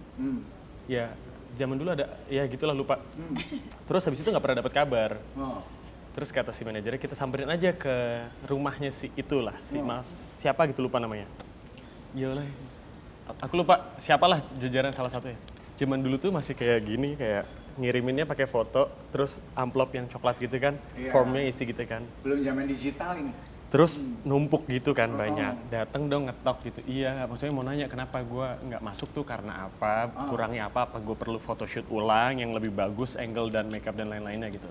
Ya, zaman dulu ada, ya gitulah lupa. Terus habis itu nggak pernah dapat kabar. Terus kata si manajernya kita samperin aja ke rumahnya si itulah, si Mas siapa gitu lupa namanya. Iyalah. Aku lupa siapalah jajaran salah satu ya. Zaman dulu tuh masih kayak gini, kayak ngiriminnya pakai foto, terus amplop yang coklat gitu kan, formnya isi gitu kan. Belum zaman digital ini. Terus numpuk gitu kan banyak, dateng dong ngetok gitu. Iya, maksudnya mau nanya kenapa gue nggak masuk tuh karena apa, kurangnya apa gue perlu photoshoot ulang yang lebih bagus, angle dan makeup dan lain-lainnya gitu.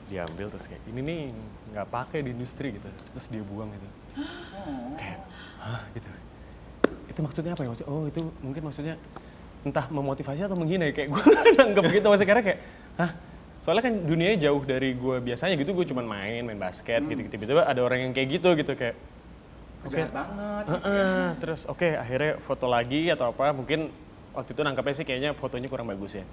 Diambil terus kayak ini nih nggak pakai di industri gitu, terus dia buang gitu. Kayak, hah gitu. Itu maksudnya apa ya? Maksudnya, oh itu mungkin maksudnya entah memotivasi atau menghina ya, kayak gue nanggep gitu masih karena kayak, hah? Soalnya kan dunianya jauh dari gue biasanya gitu, gue cuma main basket gitu, tiba-tiba ada orang yang kayak gitu kayak Jahat banget. Terus akhirnya foto lagi atau apa, mungkin waktu itu nangkapnya sih kayaknya fotonya kurang bagus ya.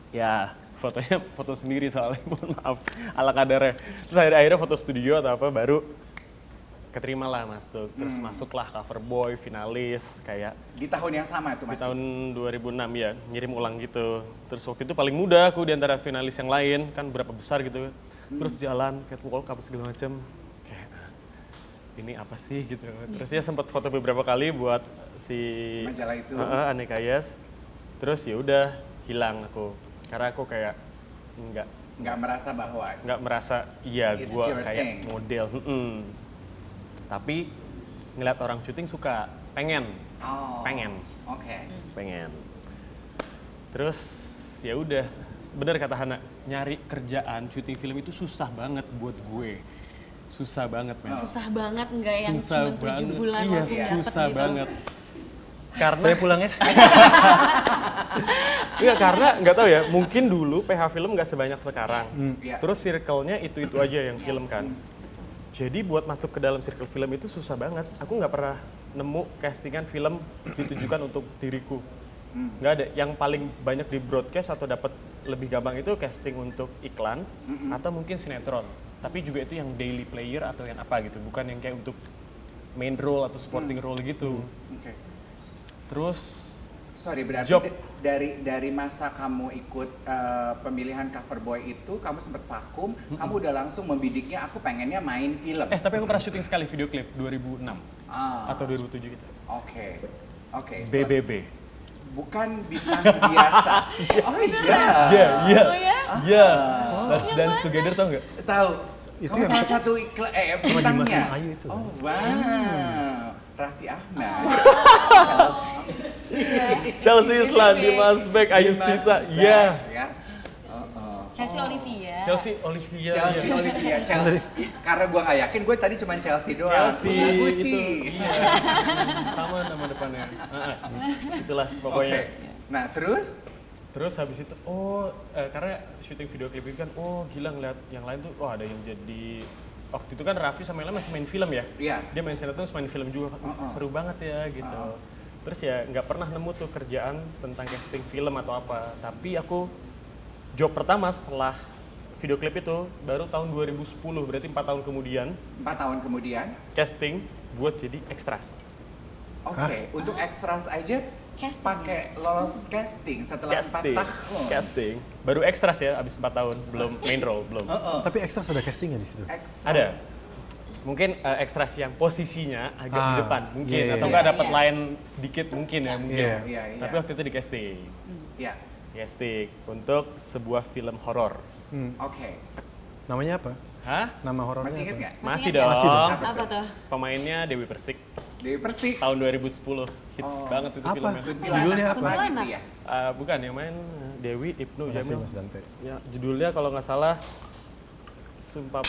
Ya fotonya foto sendiri soalnya, mohon maaf ala kadarnya. Terus akhirnya foto studio atau apa baru keterima lah masuk, terus masuklah cover boy, finalis kayak Di tahun yang sama itu di masih? tahun 2006 ya, ngirim ulang gitu. Terus waktu itu paling muda aku di antara finalis yang lain, kan berapa besar gitu. Terus jalan, catwalk apa segala macam. Kayak ini apa sih gitu. Terus ya sempat foto beberapa kali buat si Majalah itu. Aneka Yas. Terus ya udah hilang aku. Karena aku kayak Nggak merasa bahwa nggak merasa iya It's gua your kayak thing. model. Tapi ngeliat orang syuting suka, pengen. Oke. Pengen. Terus ya udah, bener kata Hana, nyari kerjaan syuting film itu susah banget buat gue. Susah banget, men. Susah banget nggak yang Susah cuma 7 banget. bulan Iya, langsung dapet susah gitu. banget. Karena Saya pulang ya. Iya, karena nggak tahu ya, mungkin dulu PH film nggak sebanyak sekarang. Iya. Terus circle-nya itu aja yang film kan. Jadi buat masuk ke dalam circle film itu susah banget. Aku nggak pernah nemu castingan film ditujukan untuk diriku. Nggak ada. Yang paling banyak di broadcast atau dapat lebih gampang itu casting untuk iklan atau mungkin sinetron. Tapi juga itu yang daily player atau yang apa gitu, bukan yang kayak untuk main role atau supporting role gitu. Oke. Terus Sorry, berarti Job. dari masa kamu ikut pemilihan cover boy itu, kamu sempat vakum, kamu udah langsung membidiknya, aku pengennya main film. tapi aku pernah syuting sekali video klip 2006 atau 2007 gitu. Oke. BBB. Bukan bintang biasa. Oh iya. Iya. Oh ya? Iya. Let's Dance Together tau nggak? Tahu. Itu Kamu yang salah satu sama bintangnya. Dimas sama Ayu itu. Oh wow. Raffi Ahmad, Chelsea Islan, Dimas Beck, Ayu Sita, iya. ya. Chelsea Olivia. Chelsea Olivia. Chelsea iya. Olivia, Chelsea. Karena gue nggak yakin, gue tadi cuma Chelsea doang. Chelsea Bagus itu. sih. Iya. Sama nama depannya. Itulah pokoknya. Oke. Nah terus, Terus habis itu, karena syuting video klip itu kan, gila ngeliat yang lain tuh, ada yang jadi waktu itu kan Raffi sama Ella masih main film ya. Iya. Dia main sinetron terus main film juga, seru banget ya gitu. Terus ya nggak pernah nemu tuh kerjaan tentang casting film atau apa. Tapi aku job pertama setelah video klip itu baru tahun 2010, berarti 4 tahun kemudian 4 tahun kemudian, casting buat jadi extras. oke, untuk extras aja Casting. pakai lolos casting setelah 4 tahun. Casting. Baru extras ya abis 4 tahun, belum main role, belum. Tapi ekstra sudah castingnya di situ. Extras. Ada. Mungkin extras yang posisinya agak di depan mungkin iya, atau iya. nggak dapat Iya. line sedikit mungkin ya mungkin. Iya. Iya, iya. Tapi waktu itu di casting. Ya, Casting untuk sebuah film horor. oke. Namanya apa? Hah? Nama horornya Masih inget apa? nggak? Masih ingat dong. Masih dong. Apa tuh? Pemainnya Dewi Persik Dewi Persik. tahun 2010. Hits banget itu Apa? filmnya. Judulnya apa? Kuntilanak gitu Kuntilanak. ya? Bukan yang main Dewi Ibnu Makasih Jamil. Mas Dante. Ya, judulnya kalau nggak salah Sumpah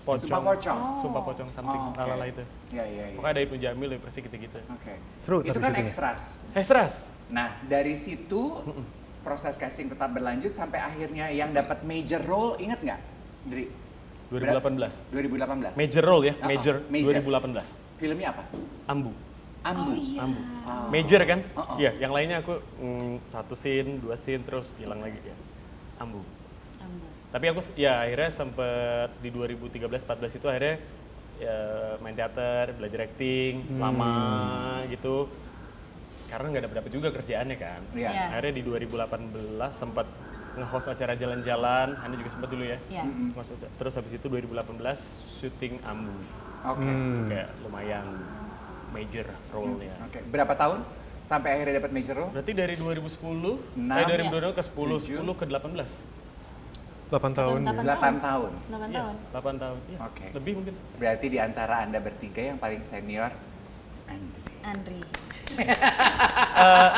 Pocong. Sumpah Pocong. Sumpah Pocong something Oh, oke. lalala itu. Iya, iya, iya. Pokoknya ada Ibnu Jamil, Dewi Persik gitu-gitu. Oke. Seru Itu tapi kan syutingnya. extras. Extras. Nah, dari situ proses casting tetap berlanjut sampai akhirnya yang dapat major role, ingat nggak? Dri? 2018. 2018. Major role ya, Oh, major, major. 2018. Filmnya apa? Ambu. Ambu. Ambu. Major kan? Oh, oh. Iya, yang lainnya aku 1 scene, 2 scene terus hilang lagi ya. Ambu. Tapi aku ya akhirnya sempet di 2013-14 itu akhirnya ya, main teater, belajar acting, lama gitu. Karena nggak dapet juga kerjaannya kan. Iya. Iya. Akhirnya di 2018 sempat nge-host acara jalan-jalan, Anda juga sempat dulu ya. Iya. Nge-host terus habis itu 2018 syuting Ambu. Oke. Itu kayak lumayan major role-nya. Oke. Berapa tahun sampai akhirnya dapat major role? Berarti dari 2010, 6, 2020 ke 10, 7. 10 ke 18. 8 tahun ya. 8 tahun. 8 Iya, tahun. 8 tahun. Iya, Oke. lebih mungkin. Berarti di antara Anda bertiga yang paling senior, Andri.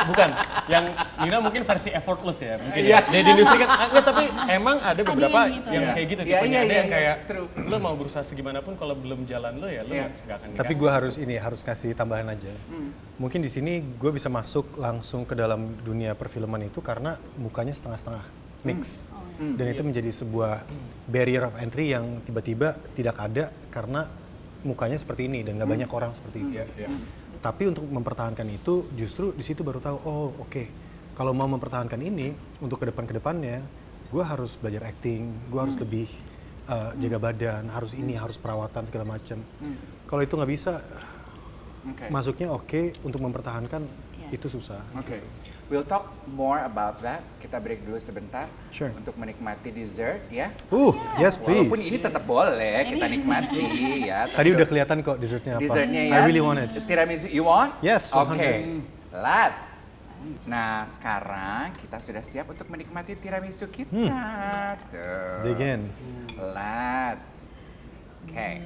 Bukan, yang Nina mungkin versi effortless ya, mungkin Iya. ya. Di industri kan, tapi emang ada beberapa yang gitu. yang Iya. kayak gitu, Iya, tipenya iya, ada iya, yang iya. kayak, True. lo mau berusaha segimanapun kalau belum jalan lo ya lo Iya. nggak akan Tapi dikasih. gue harus kasih tambahan aja. Mungkin di sini gue bisa masuk langsung ke dalam dunia perfilman itu karena mukanya setengah-setengah mix. Dan itu menjadi sebuah barrier of entry yang tiba-tiba tidak ada karena mukanya seperti ini dan nggak banyak orang seperti itu. Iya. Tapi untuk mempertahankan itu justru di situ baru tahu, oh oke, kalau mau mempertahankan ini untuk kedepannya, gue harus belajar acting, gue harus lebih jaga badan, harus ini, harus perawatan segala macam. Kalau itu nggak bisa, Oke. masuknya oke, untuk mempertahankan Iya. itu susah. Oke. We'll talk more about that. Kita break dulu sebentar Sure. untuk menikmati dessert ya. Yes please. Walaupun ini tetap boleh kita nikmati ya. Tadi udah kelihatan kok dessertnya apa. dessertnya ya. I really want it. Tiramisu, you want? Yes, Oke. 100. Let's. Nah, sekarang kita sudah siap untuk menikmati tiramisu kita. Tuh. Dig in. Let's. Oke.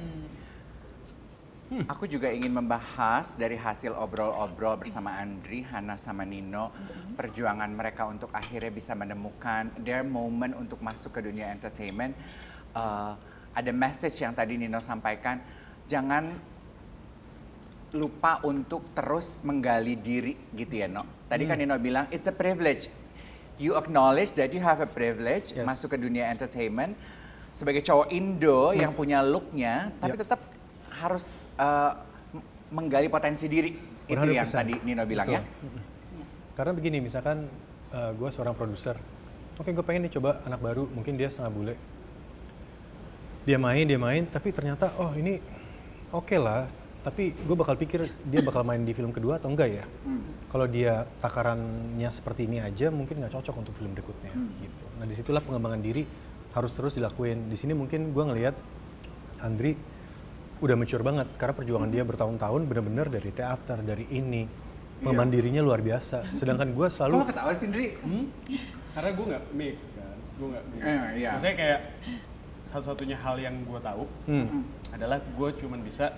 Aku juga ingin membahas dari hasil obrol-obrol bersama Andri, Hana, sama Nino, perjuangan mereka untuk akhirnya bisa menemukan their moment untuk masuk ke dunia entertainment. Ada message yang tadi Nino sampaikan, jangan lupa untuk terus menggali diri gitu ya, No. Tadi kan Nino bilang, it's a privilege. You acknowledge that you have a privilege Yes. masuk ke dunia entertainment sebagai cowok Indo yang punya looknya, tapi Yep. tetap harus menggali potensi diri. Itu yang 100%. tadi Nino bilang ya. Karena begini, misalkan gue seorang produser, oke gue pengen nih coba anak baru, mungkin dia setengah bule. Dia main, tapi ternyata oh ini oke lah, tapi gue bakal pikir dia bakal main di film kedua atau enggak ya. Kalau dia takarannya seperti ini aja, mungkin nggak cocok untuk film berikutnya. Gitu. Nah disitulah pengembangan diri harus terus dilakuin. Di sini mungkin gue ngelihat Andri udah mature banget karena perjuangan dia bertahun-tahun bener-bener dari teater, dari ini. Memandirinya luar biasa. Sedangkan gue selalu Kalau ketawa sih, Ndri. Karena gue nggak mix kan, gue nggak mix. Iya. Maksudnya kayak satu-satunya hal yang gue tahu adalah gue cuman bisa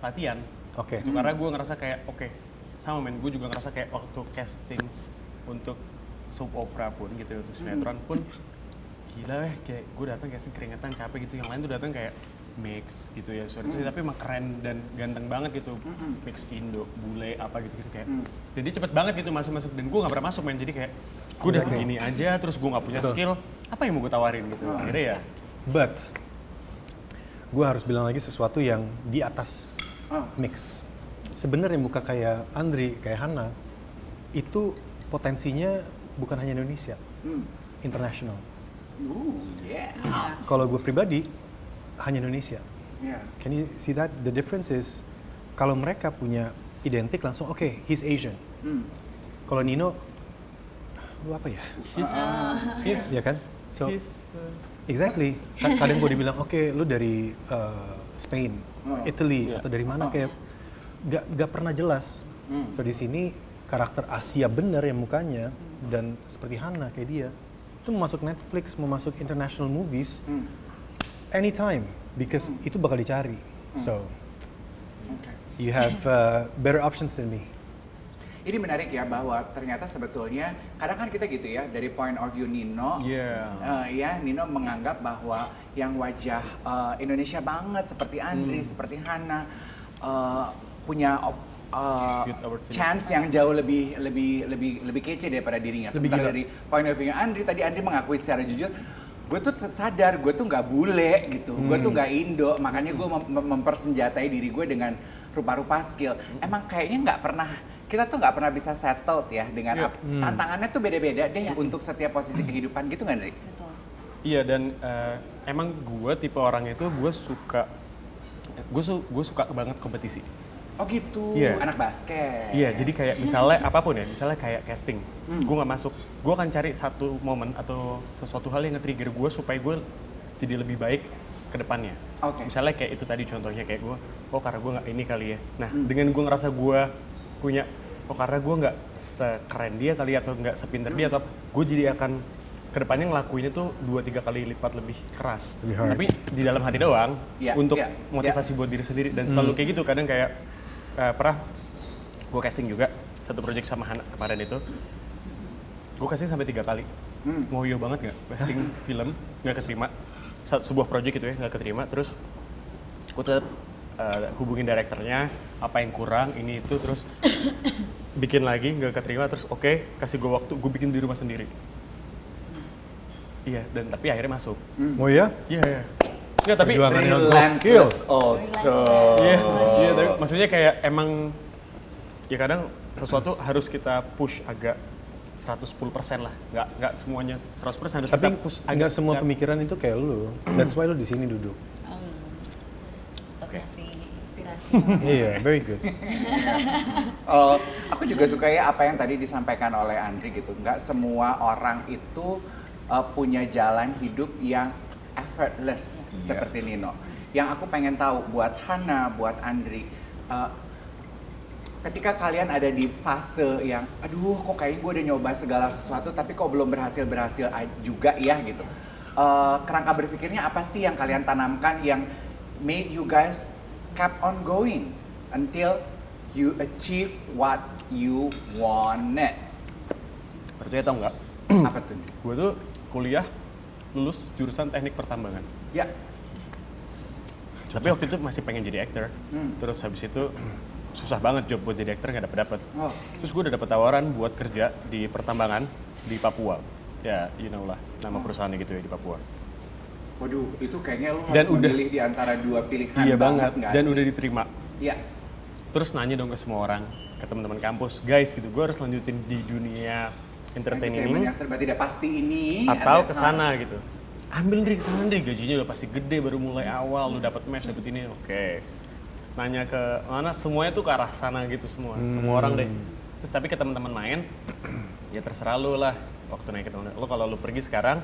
latihan. Oke. Itu karena gue ngerasa kayak oke, sama men, gue juga ngerasa kayak waktu casting untuk soap opera pun gitu, untuk sinetron pun gila kayak gue datang casting keringetan capek gitu, yang lain tuh datang kayak mix gitu ya, tapi emang keren dan ganteng banget gitu, mix Indo, bule apa gitu kayak, dan dia cepet banget gitu masuk dan gue nggak pernah masuk men, jadi kayak gue udah begini aja, terus gue nggak punya skill, apa yang mau gue tawarin gitu, akhirnya ya. But gue harus bilang lagi sesuatu yang di atas mix. Sebenarnya muka kayak Andri, kayak Hana, itu potensinya bukan hanya Indonesia, international. Yeah. Kalau gue pribadi hanya Indonesia. Yeah. Can you see that? The difference is kalau mereka punya identik langsung, oke, he's Asian. Kalau Nino, lu apa ya? Ya kan? So, exactly. Kadang gue dibilang, oke, lu dari Spain, Italy, atau dari mana, kayak gak pernah jelas. So di sini karakter Asia bener yang mukanya, dan seperti Hana kayak dia, itu mau masuk Netflix, mau masuk international movies, anytime, because itu bakal dicari. So, you have better options than me. Ini menarik ya, bahwa ternyata sebetulnya kadang kan kita gitu ya, dari point of view Nino, ya Nino menganggap bahwa yang wajah Indonesia banget seperti Andri, seperti Hana, punya chance yang jauh lebih kece daripada dirinya. Sementara dari point of view Andri, tadi Andri mengakui secara jujur, gue tuh sadar gue tuh nggak bule gitu, gue tuh nggak Indo, makanya gue mempersenjatai diri gue dengan rupa-rupa skill. Emang kayaknya kita tuh nggak pernah bisa settled ya dengan tantangannya tuh beda-beda deh untuk setiap posisi kehidupan gitu nggak, Andri? Iya, dan emang gue tipe orangnya itu gue suka banget kompetisi. Oh gitu, anak basket. Iya, jadi kayak misalnya apapun ya, misalnya kayak casting, gue nggak masuk, gue akan cari satu momen atau sesuatu hal yang nge-trigger gue supaya gue jadi lebih baik ke depannya. Misalnya kayak itu tadi contohnya kayak gue, karena gue nggak ini kali ya. Nah, dengan gue ngerasa gue punya, karena gue nggak sekeren dia kali atau nggak sepinter dia, atau gue jadi akan kedepannya ngelakuinnya tuh 2-3 kali lipat lebih keras. Tapi di dalam hati doang, untuk motivasi buat diri sendiri, dan selalu kayak gitu. Kadang kayak pernah gue casting juga satu project sama Hana kemarin itu, gue casting sampai 3 kali. Ngoyo banget nggak? Casting film nggak keterima, sebuah project itu ya nggak keterima, terus gue tetap hubungin direkturnya apa yang kurang ini itu, terus bikin lagi nggak keterima, terus kasih gue waktu, gue bikin di rumah sendiri. Iya, dan tapi akhirnya masuk. Oh ya? Iya. Nggak, tapi relentless also. Iya, tapi maksudnya kayak emang ya kadang sesuatu harus kita push agak 110% lah. Nggak semuanya 100% harus kita push agak. Nggak semua pemikiran itu kayak lu. That's why lu di sini duduk. Untuk ngasih inspirasi. Iya, very good. Aku juga suka ya apa yang tadi disampaikan oleh Andri gitu. Nggak semua orang itu punya jalan hidup yang effortless seperti Nino. Yang aku pengen tahu buat Hana, buat Andri, ketika kalian ada di fase yang aduh kok kayaknya gue udah nyoba segala sesuatu tapi kok belum berhasil juga ya gitu. Kerangka berpikirnya apa sih yang kalian tanamkan yang made you guys kept on going until you achieve what you wanted? Percaya tau nggak? Apa tuh? Gue tuh kuliah lulus jurusan teknik pertambangan. Ya. Tapi waktu itu masih pengen jadi aktor. Terus habis itu susah banget job buat jadi aktor, nggak dapet. Terus gue udah dapet tawaran buat kerja di pertambangan di Papua. Ya, you know lah, nama perusahaannya gitu ya di Papua. Waduh, itu kayaknya lu harus memilih di antara dua pilihan. Iya banget, dan sih? udah diterima. Iya. Terus nanya dong ke semua orang, ke teman-teman kampus, guys gitu, gue harus lanjutin di dunia entertainment yang serba tidak pasti ini atau kesana gitu. Ambil dari kesana deh, gajinya udah pasti gede, baru mulai awal, lu dapat match, dapet ini, oke. Nanya ke mana, semuanya tuh ke arah sana gitu semua orang deh. Terus tapi ke teman-teman main, ya terserah lu lah. Waktu naik ke teman lu, kalau lu pergi sekarang,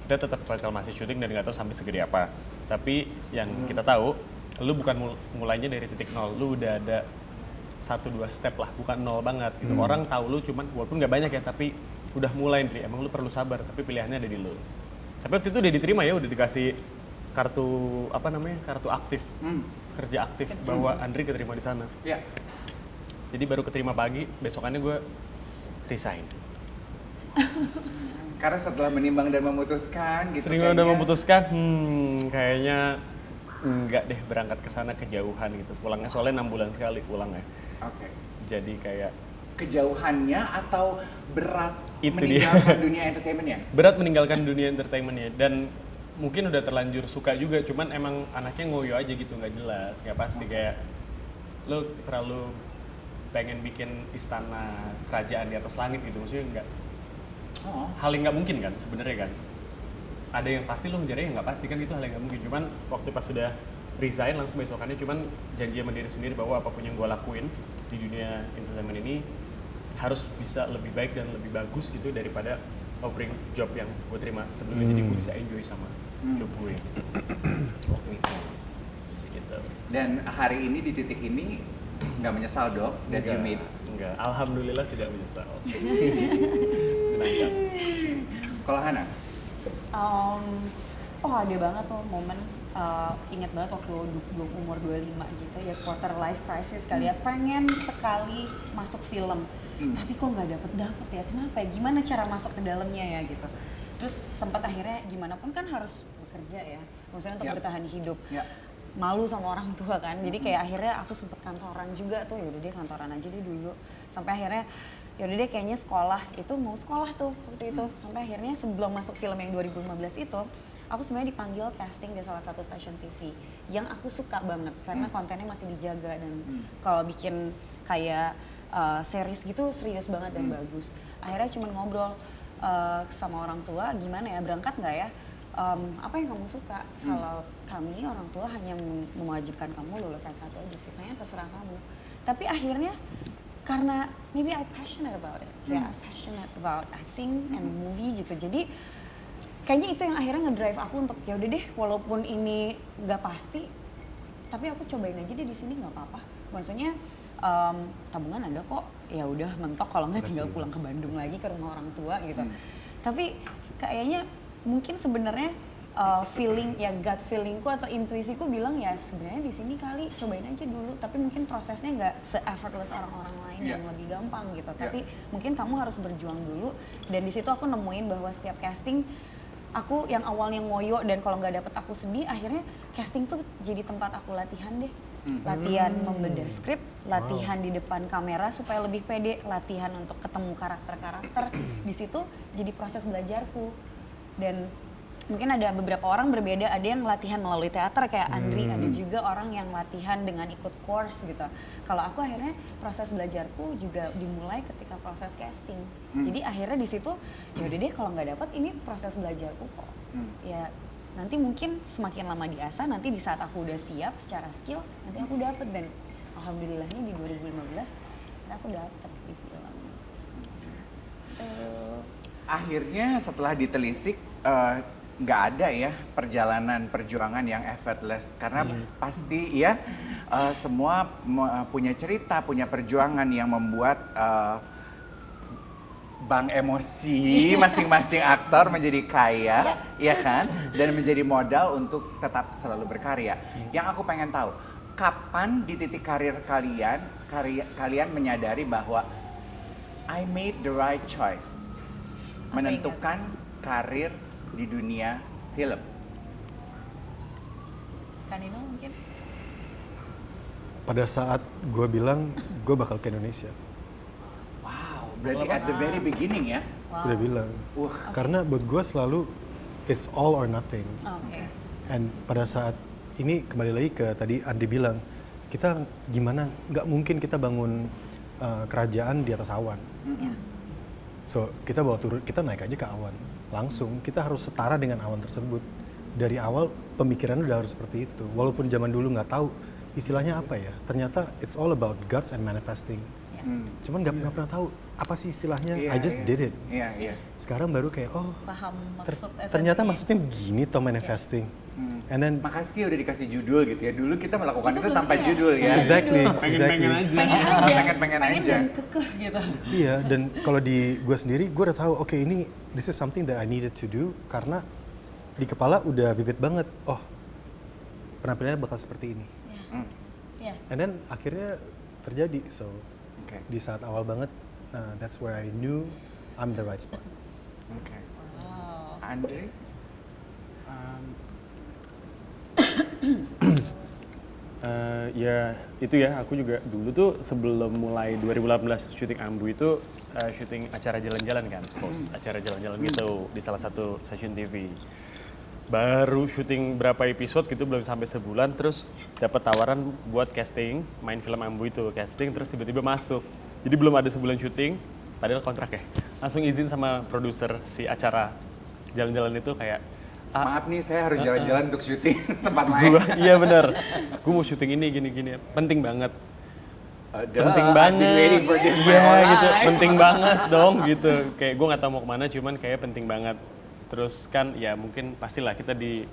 kita tetap bakal masih syuting dan nggak tahu sampai segede apa. Tapi yang kita tahu, lu bukan mulainya dari titik nol, lu udah ada 1-2 step lah, bukan nol banget gitu. Orang tahu lu cuman walaupun nggak banyak ya, tapi udah mulai nih. Emang lu perlu sabar, tapi pilihannya ada di lu. Tapi waktu itu udah diterima ya, udah dikasih kartu kartu aktif. kerja aktif bahwa Andri keterima di sana. Ya. Jadi baru keterima pagi, besokannya gue resign. Karena setelah menimbang dan memutuskan gitu Sering udah kayaknya. memutuskan, kayaknya enggak deh berangkat ke sana kejauhan gitu. Pulangnya soalnya 6 bulan sekali pulangnya. Oke. Jadi kayak Kejauhannya atau berat Itu meninggalkan dunia entertainment-nya? berat meninggalkan dunia entertainment-nya dan mungkin udah terlanjur suka juga, cuman emang anaknya ngoyo aja gitu, nggak jelas, nggak pasti. Kayak lo terlalu pengen bikin istana kerajaan di atas langit gitu, maksudnya nggak, Oh. hal yang nggak mungkin kan sebenarnya kan. Ada yang pasti lo ngejarnya yang nggak pasti kan, itu hal yang nggak mungkin. Cuman waktu pas sudah resign langsung besokannya cuman janji sama diri sendiri bahwa apapun yang gue lakuin di dunia entertainment ini harus bisa lebih baik dan lebih bagus gitu daripada offering job yang gue terima sebelumnya. Jadi gue bisa enjoy sama job gue waktu itu gitu. Dan hari ini di titik ini nggak menyesal dong that you made. Enggak, alhamdulillah tidak menyesal. Menangkap. Kalau Hana? Ada banget tuh momen, ingat banget waktu umur 25 gitu ya, quarter life crisis kali ya, pengen sekali masuk film. Tapi kok nggak dapet ya, kenapa ya, gimana cara masuk ke dalamnya ya gitu. Terus sempat akhirnya gimana pun kan harus bekerja ya, maksudnya untuk bertahan hidup. Malu sama orang tua kan, jadi kayak akhirnya aku sempet kantoran juga tuh, yaudah deh kantoran aja deh dulu. Sampai akhirnya yaudah deh kayaknya sekolah, itu mau sekolah tuh waktu itu. Sampai akhirnya sebelum masuk film yang 2015 itu, aku sebenarnya dipanggil casting di salah satu stasiun TV yang aku suka banget karena kontennya masih dijaga dan kalau bikin kayak series gitu serius banget dan bagus. Akhirnya cuma ngobrol sama orang tua, gimana ya, berangkat nggak ya? Apa yang kamu suka? Kalau kami orang tua hanya mewajibkan kamu lulus S1 aja, sisanya terserah kamu. Tapi akhirnya karena maybe I passionate about it, I'm passionate about acting and movie gitu. Jadi kayaknya itu yang akhirnya ngedrive aku untuk ya udah deh, walaupun ini nggak pasti, tapi aku cobain aja deh di sini, nggak apa-apa. Maksudnya tabungan ada kok, ya udah mentok, kalau nggak tinggal pulang ke Bandung lagi ke rumah orang tua gitu. Tapi kayaknya mungkin sebenarnya gut feelingku atau intuisiku bilang ya sebenarnya di sini kali cobain aja dulu, tapi mungkin prosesnya nggak se-effortless orang-orang lain yang lebih gampang gitu. Tapi mungkin kamu harus berjuang dulu, dan di situ aku nemuin bahwa setiap casting aku yang awalnya ngoyo dan kalau nggak dapet aku sedih, akhirnya casting tuh jadi tempat aku latihan deh. Latihan membedah skrip, latihan di depan kamera supaya lebih pede, latihan untuk ketemu karakter-karakter. Di situ jadi proses belajarku. Dan mungkin ada beberapa orang berbeda, ada yang latihan melalui teater kayak Andri, ada juga orang yang latihan dengan ikut course gitu. Kalau aku akhirnya proses belajarku juga dimulai ketika proses casting. Jadi akhirnya di situ ya udah deh, kalau nggak dapat ini proses belajarku kok. Ya nanti mungkin semakin lama diasah, nanti di saat aku udah siap secara skill, nanti aku dapet. Dan alhamdulillahnya di 2015 aku dapet di film. Akhirnya setelah ditelisik nggak ada ya perjalanan perjuangan yang effortless, karena pasti ya semua punya cerita, punya perjuangan yang membuat bank emosi masing-masing aktor menjadi kaya, ya kan, dan menjadi modal untuk tetap selalu berkarya. Yang aku pengen tahu, kapan di titik karir kalian menyadari bahwa I made the right choice, menentukan karir di dunia film? Kanino mungkin? Pada saat gue bilang gue bakal ke Indonesia. Wow, berarti at the very beginning ya? Udah bilang. Karena buat gue selalu it's all or nothing. Oke. And pada saat ini kembali lagi ke tadi Andi bilang, kita gimana, nggak mungkin kita bangun kerajaan di atas awan. So kita bawa turun, kita naik aja ke awan. Langsung kita harus setara dengan awan tersebut. Dari awal pemikiran udah harus seperti itu. Walaupun zaman dulu nggak tahu istilahnya apa ya. Ternyata it's all about guts and manifesting. Cuman nggak pernah tahu apa sih istilahnya. I just did it. Sekarang baru kayak Paham maksud ternyata esensinya. maksudnya begini toh manifesting. And then Makasih udah dikasih judul gitu ya. Dulu kita melakukan itu tanpa judul ya. exactly. Pengen-pengen aja. Pengen aja. dan kekeh gitu. Iya, dan kalau di gue sendiri, gue udah tahu, oke ini this is something that I needed to do, karena di kepala udah vivid banget, oh penampilannya bakal seperti ini. Yeah. And then akhirnya terjadi. So Oke. di saat awal banget, that's where I knew I'm the right spot. Oke. Wow. Andre? Ya itu ya, aku juga dulu tuh sebelum mulai 2018 syuting Ambu itu syuting acara jalan-jalan kan, host acara jalan-jalan gitu di salah satu stasiun TV. Baru syuting berapa episode gitu, belum sampai sebulan, terus dapat tawaran buat casting main film Ambu itu, casting terus tiba-tiba masuk. Jadi belum ada sebulan syuting, padahal kontrak ya, langsung izin sama produser si acara jalan-jalan itu kayak, Maaf nih, saya harus jalan-jalan untuk syuting tempat lain. iya benar, gue mau syuting ini gini-gini, penting banget. Penting I've banget, been waiting for this my iya whole gitu, life. penting banget dong gitu. Kayak gue nggak tahu mau kemana, cuman kayak penting banget. Terus kan ya mungkin pastilah kita di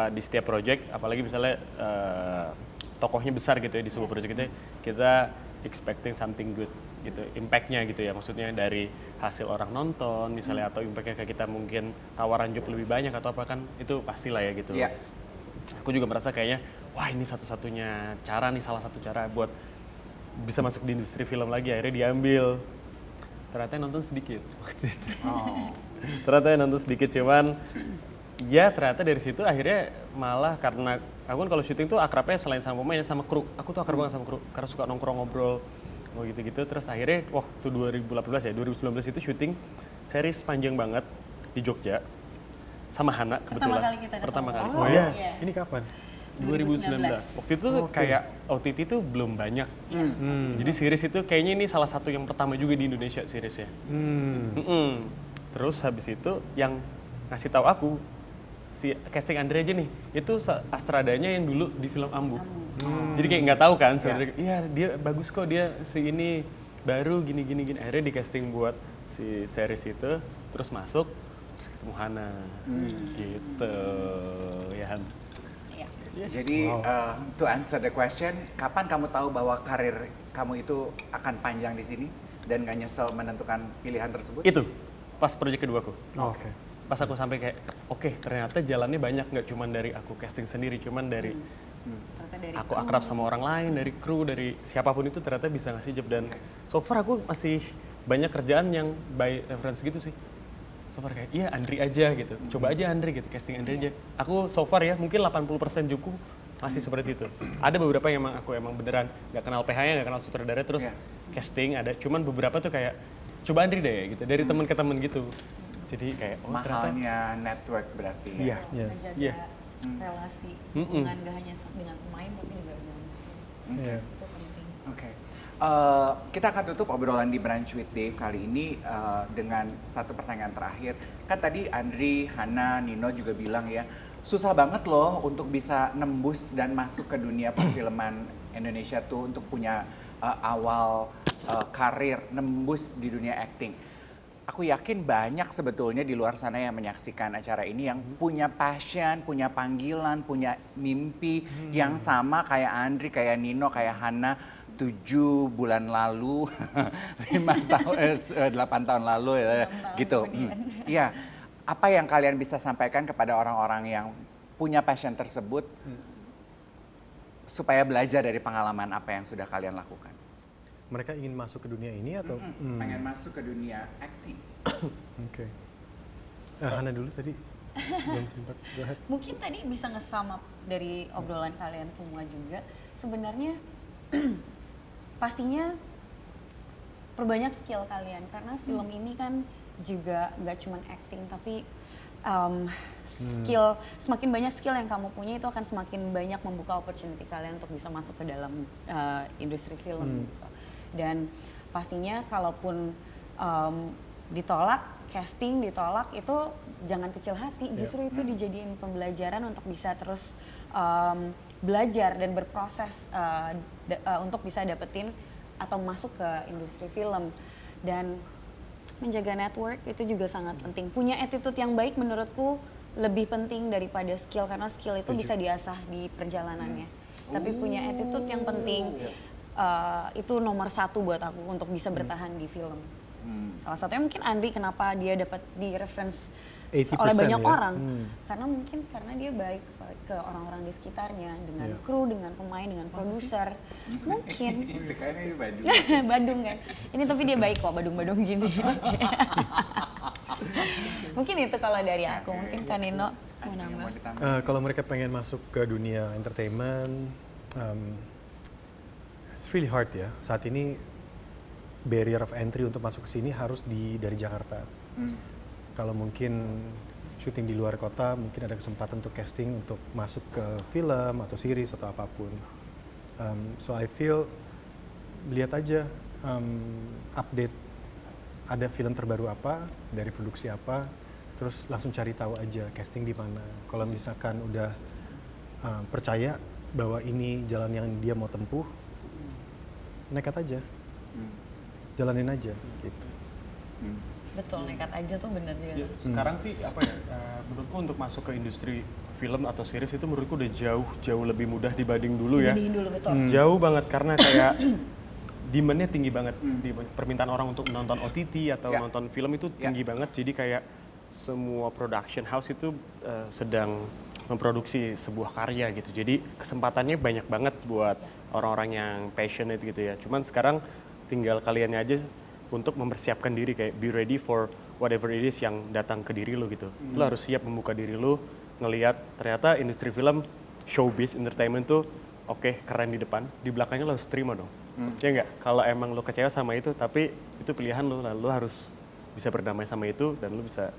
di setiap project, apalagi misalnya tokohnya besar gitu ya di sebuah project kita expecting something good gitu, impactnya gitu ya, maksudnya dari hasil orang nonton misalnya atau impactnya ke kita mungkin tawaran job lebih banyak atau apa kan itu pastilah ya gitu. Iya. Aku juga merasa kayaknya wah ini satu-satunya cara nih, salah satu cara buat bisa masuk di industri film lagi, akhirnya diambil. Ternyata yang nonton sedikit waktu itu. Oh. Ternyata yang nonton sedikit, cuman ya ternyata dari situ akhirnya malah karena aku kan kalau syuting tuh akrabnya selain sama pemain sama kru. Aku tuh akrab banget sama kru karena suka nongkrong ngobrol gitu-gitu. Terus akhirnya waktu 2018 ya, 2019 itu syuting series panjang banget di Jogja sama Hana kebetulan. Kali kita ketemu. Pertama kali. Oh iya. ya, ini kapan? 2019. Waktu itu tuh kayak OTT tuh belum banyak. Jadi series itu kayaknya ini salah satu yang pertama juga di Indonesia seriesnya. Terus habis itu yang ngasih tahu aku si casting Andre aja nih, itu Astradanya yang dulu di film Ambu. Jadi kayak nggak tahu kan sebenarnya. Iya dia bagus kok, dia si ini baru gini. Akhirnya di casting buat si series itu, terus masuk terus ketemu Hana. Gitu ya Han. Jadi to answer the question, kapan kamu tahu bahwa karir kamu itu akan panjang di sini dan gak nyesel menentukan pilihan tersebut? Itu pas proyek keduaku. Oke. Pas aku sampai kayak, oke, ternyata jalannya banyak, nggak cuma dari aku casting sendiri, cuman dari Ternyata dari aku akrab sama orang lain, dari kru, dari siapapun itu ternyata bisa ngasih job. Dan so far aku masih banyak kerjaan yang by reference gitu sih. So far kayak, iya Andri aja gitu, coba aja Andri gitu, casting Andri aja. Aku so far ya, mungkin 80% jobku masih seperti itu. Ada beberapa yang aku emang beneran nggak kenal PH-nya, nggak kenal sutradara, terus casting ada. Cuman beberapa tuh kayak, coba Andri deh ya gitu, dari teman ke teman gitu. Jadi kayak, oh ternyata. Mahalnya network berarti ya? Iya. Yes. menjaga Iya. relasi hubungan gak hanya dengan pemain tapi juga dengan Iya. itu penting. Oke. Kita akan tutup obrolan di Brunch with Dave kali ini dengan satu pertanyaan terakhir. Kan tadi Andri, Hana, Nino juga bilang ya, susah banget loh untuk bisa nembus dan masuk ke dunia perfilman Indonesia tuh untuk punya awal karir nembus di dunia acting. Aku yakin banyak sebetulnya di luar sana yang menyaksikan acara ini yang punya passion, punya panggilan, punya mimpi yang sama kayak Andri, kayak Nino, kayak Hana 7 bulan lalu, 8 tahun lalu ya, gitu. Iya, apa yang kalian bisa sampaikan kepada orang-orang yang punya passion tersebut supaya belajar dari pengalaman apa yang sudah kalian lakukan? Mereka ingin masuk ke dunia ini atau? Pengen masuk ke dunia acting. Oke. Hana dulu tadi belum sempat. Go ahead. Mungkin tadi bisa nge-sum up dari obrolan kalian semua juga. Sebenarnya pastinya perbanyak skill kalian karena film ini kan juga nggak cuma acting tapi skill, semakin banyak skill yang kamu punya itu akan semakin banyak membuka opportunity kalian untuk bisa masuk ke dalam industri film gitu. Dan pastinya kalaupun ditolak, casting ditolak itu jangan kecil hati, justru itu dijadiin pembelajaran untuk bisa terus belajar dan berproses untuk bisa dapetin atau masuk ke industri film. Dan menjaga network itu juga sangat penting. Punya attitude yang baik menurutku lebih penting daripada skill, karena skill itu bisa diasah di perjalanannya. Tapi punya attitude yang penting, itu nomor 1 buat aku untuk bisa bertahan di film. Salah satunya mungkin Andri, kenapa dia dapat di reference oleh 80% banyak ya? orang. Karena mungkin karena dia baik ke orang-orang di sekitarnya, dengan Iya. kru, dengan pemain, dengan produser. Mungkin. Itu kayaknya itu Badung. Badung kan. Ini tapi dia baik kok, badung-badung gini. Mungkin itu kalau dari aku. Mungkin Kak Nino mau Ada yang nambah. mau ditambah? Kalau mereka pengen masuk ke dunia entertainment, it's really hard ya. Saat ini barrier of entry untuk masuk ke sini harus dari Jakarta. Kalau mungkin syuting di luar kota, mungkin ada kesempatan untuk casting untuk masuk ke film atau series atau apapun. So I feel, lihat aja update ada film terbaru apa, dari produksi apa, terus langsung cari tahu aja casting di mana. Kalau misalkan udah percaya bahwa ini jalan yang dia mau tempuh, nekat aja, jalanin aja gitu. Betul, nekat aja tuh bener juga. Ya, sekarang sih apa ya? Menurutku untuk masuk ke industri film atau series itu menurutku udah jauh lebih mudah dibanding dulu ya. Dibandingin dulu, betul. Jauh banget karena kayak demand-nya tinggi banget. Permintaan orang untuk menonton OTT atau Ya. nonton film itu tinggi banget. Jadi kayak semua production house itu sedang memproduksi sebuah karya gitu. Jadi kesempatannya banyak banget buat orang-orang yang passionate gitu ya. Cuman sekarang tinggal kaliannya aja untuk mempersiapkan diri, kayak be ready for whatever it is yang datang ke diri lo gitu. Lo harus siap membuka diri lo, ngelihat ternyata industri film, showbiz, entertainment tuh oke, keren di depan, di belakangnya lo harus terima dong. Ya enggak? Kalau emang lo kecewa sama itu, tapi itu pilihan lo, lalu lo harus bisa berdamai sama itu dan lo bisa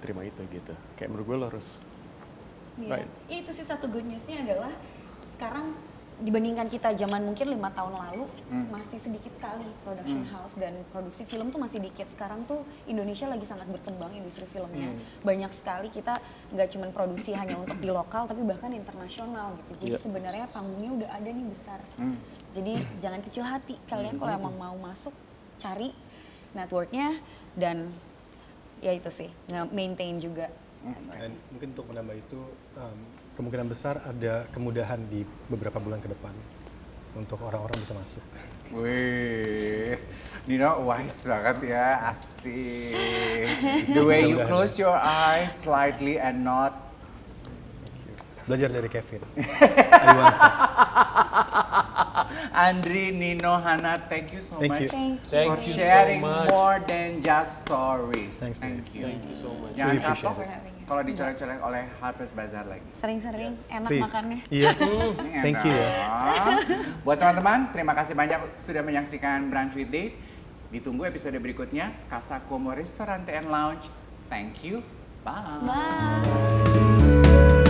terima itu gitu. Kayak menurut gue lo harus Iya. right. Itu sih satu good news-nya adalah sekarang dibandingkan kita zaman mungkin 5 tahun lalu masih sedikit sekali production house dan produksi film tuh masih dikit. Sekarang tuh Indonesia lagi sangat berkembang industri filmnya. Banyak sekali, kita nggak cuma produksi hanya untuk di lokal tapi bahkan internasional gitu. Jadi sebenarnya panggungnya udah ada nih besar. Jadi jangan kecil hati, kalian kalau emang mau masuk cari networknya dan ya itu sih, nge-maintain juga. Dan mungkin untuk menambah itu, kemungkinan besar ada kemudahan di beberapa bulan ke depan untuk orang-orang bisa masuk. Wih, Nino wise banget ya, asik. The way you close your eyes slightly and not. Belajar dari Kevin. Aliwansa. Andri, Nino, Hana, thank you so Thank much you. Thank for you. sharing much. more than just stories. Thanks, Thank you. Thank you so much. Jangan Really kapok appreciate it. kalau dicolek-colek oleh Harper's Bazaar lagi. Sering-sering enak Please. makannya. Iya. Ini Thank you ya. enak. Buat teman-teman, terima kasih banyak sudah menyaksikan Brunch with Dave. Ditunggu episode berikutnya, Casa Como Ristorante and Lounge. Thank you. Bye. Bye.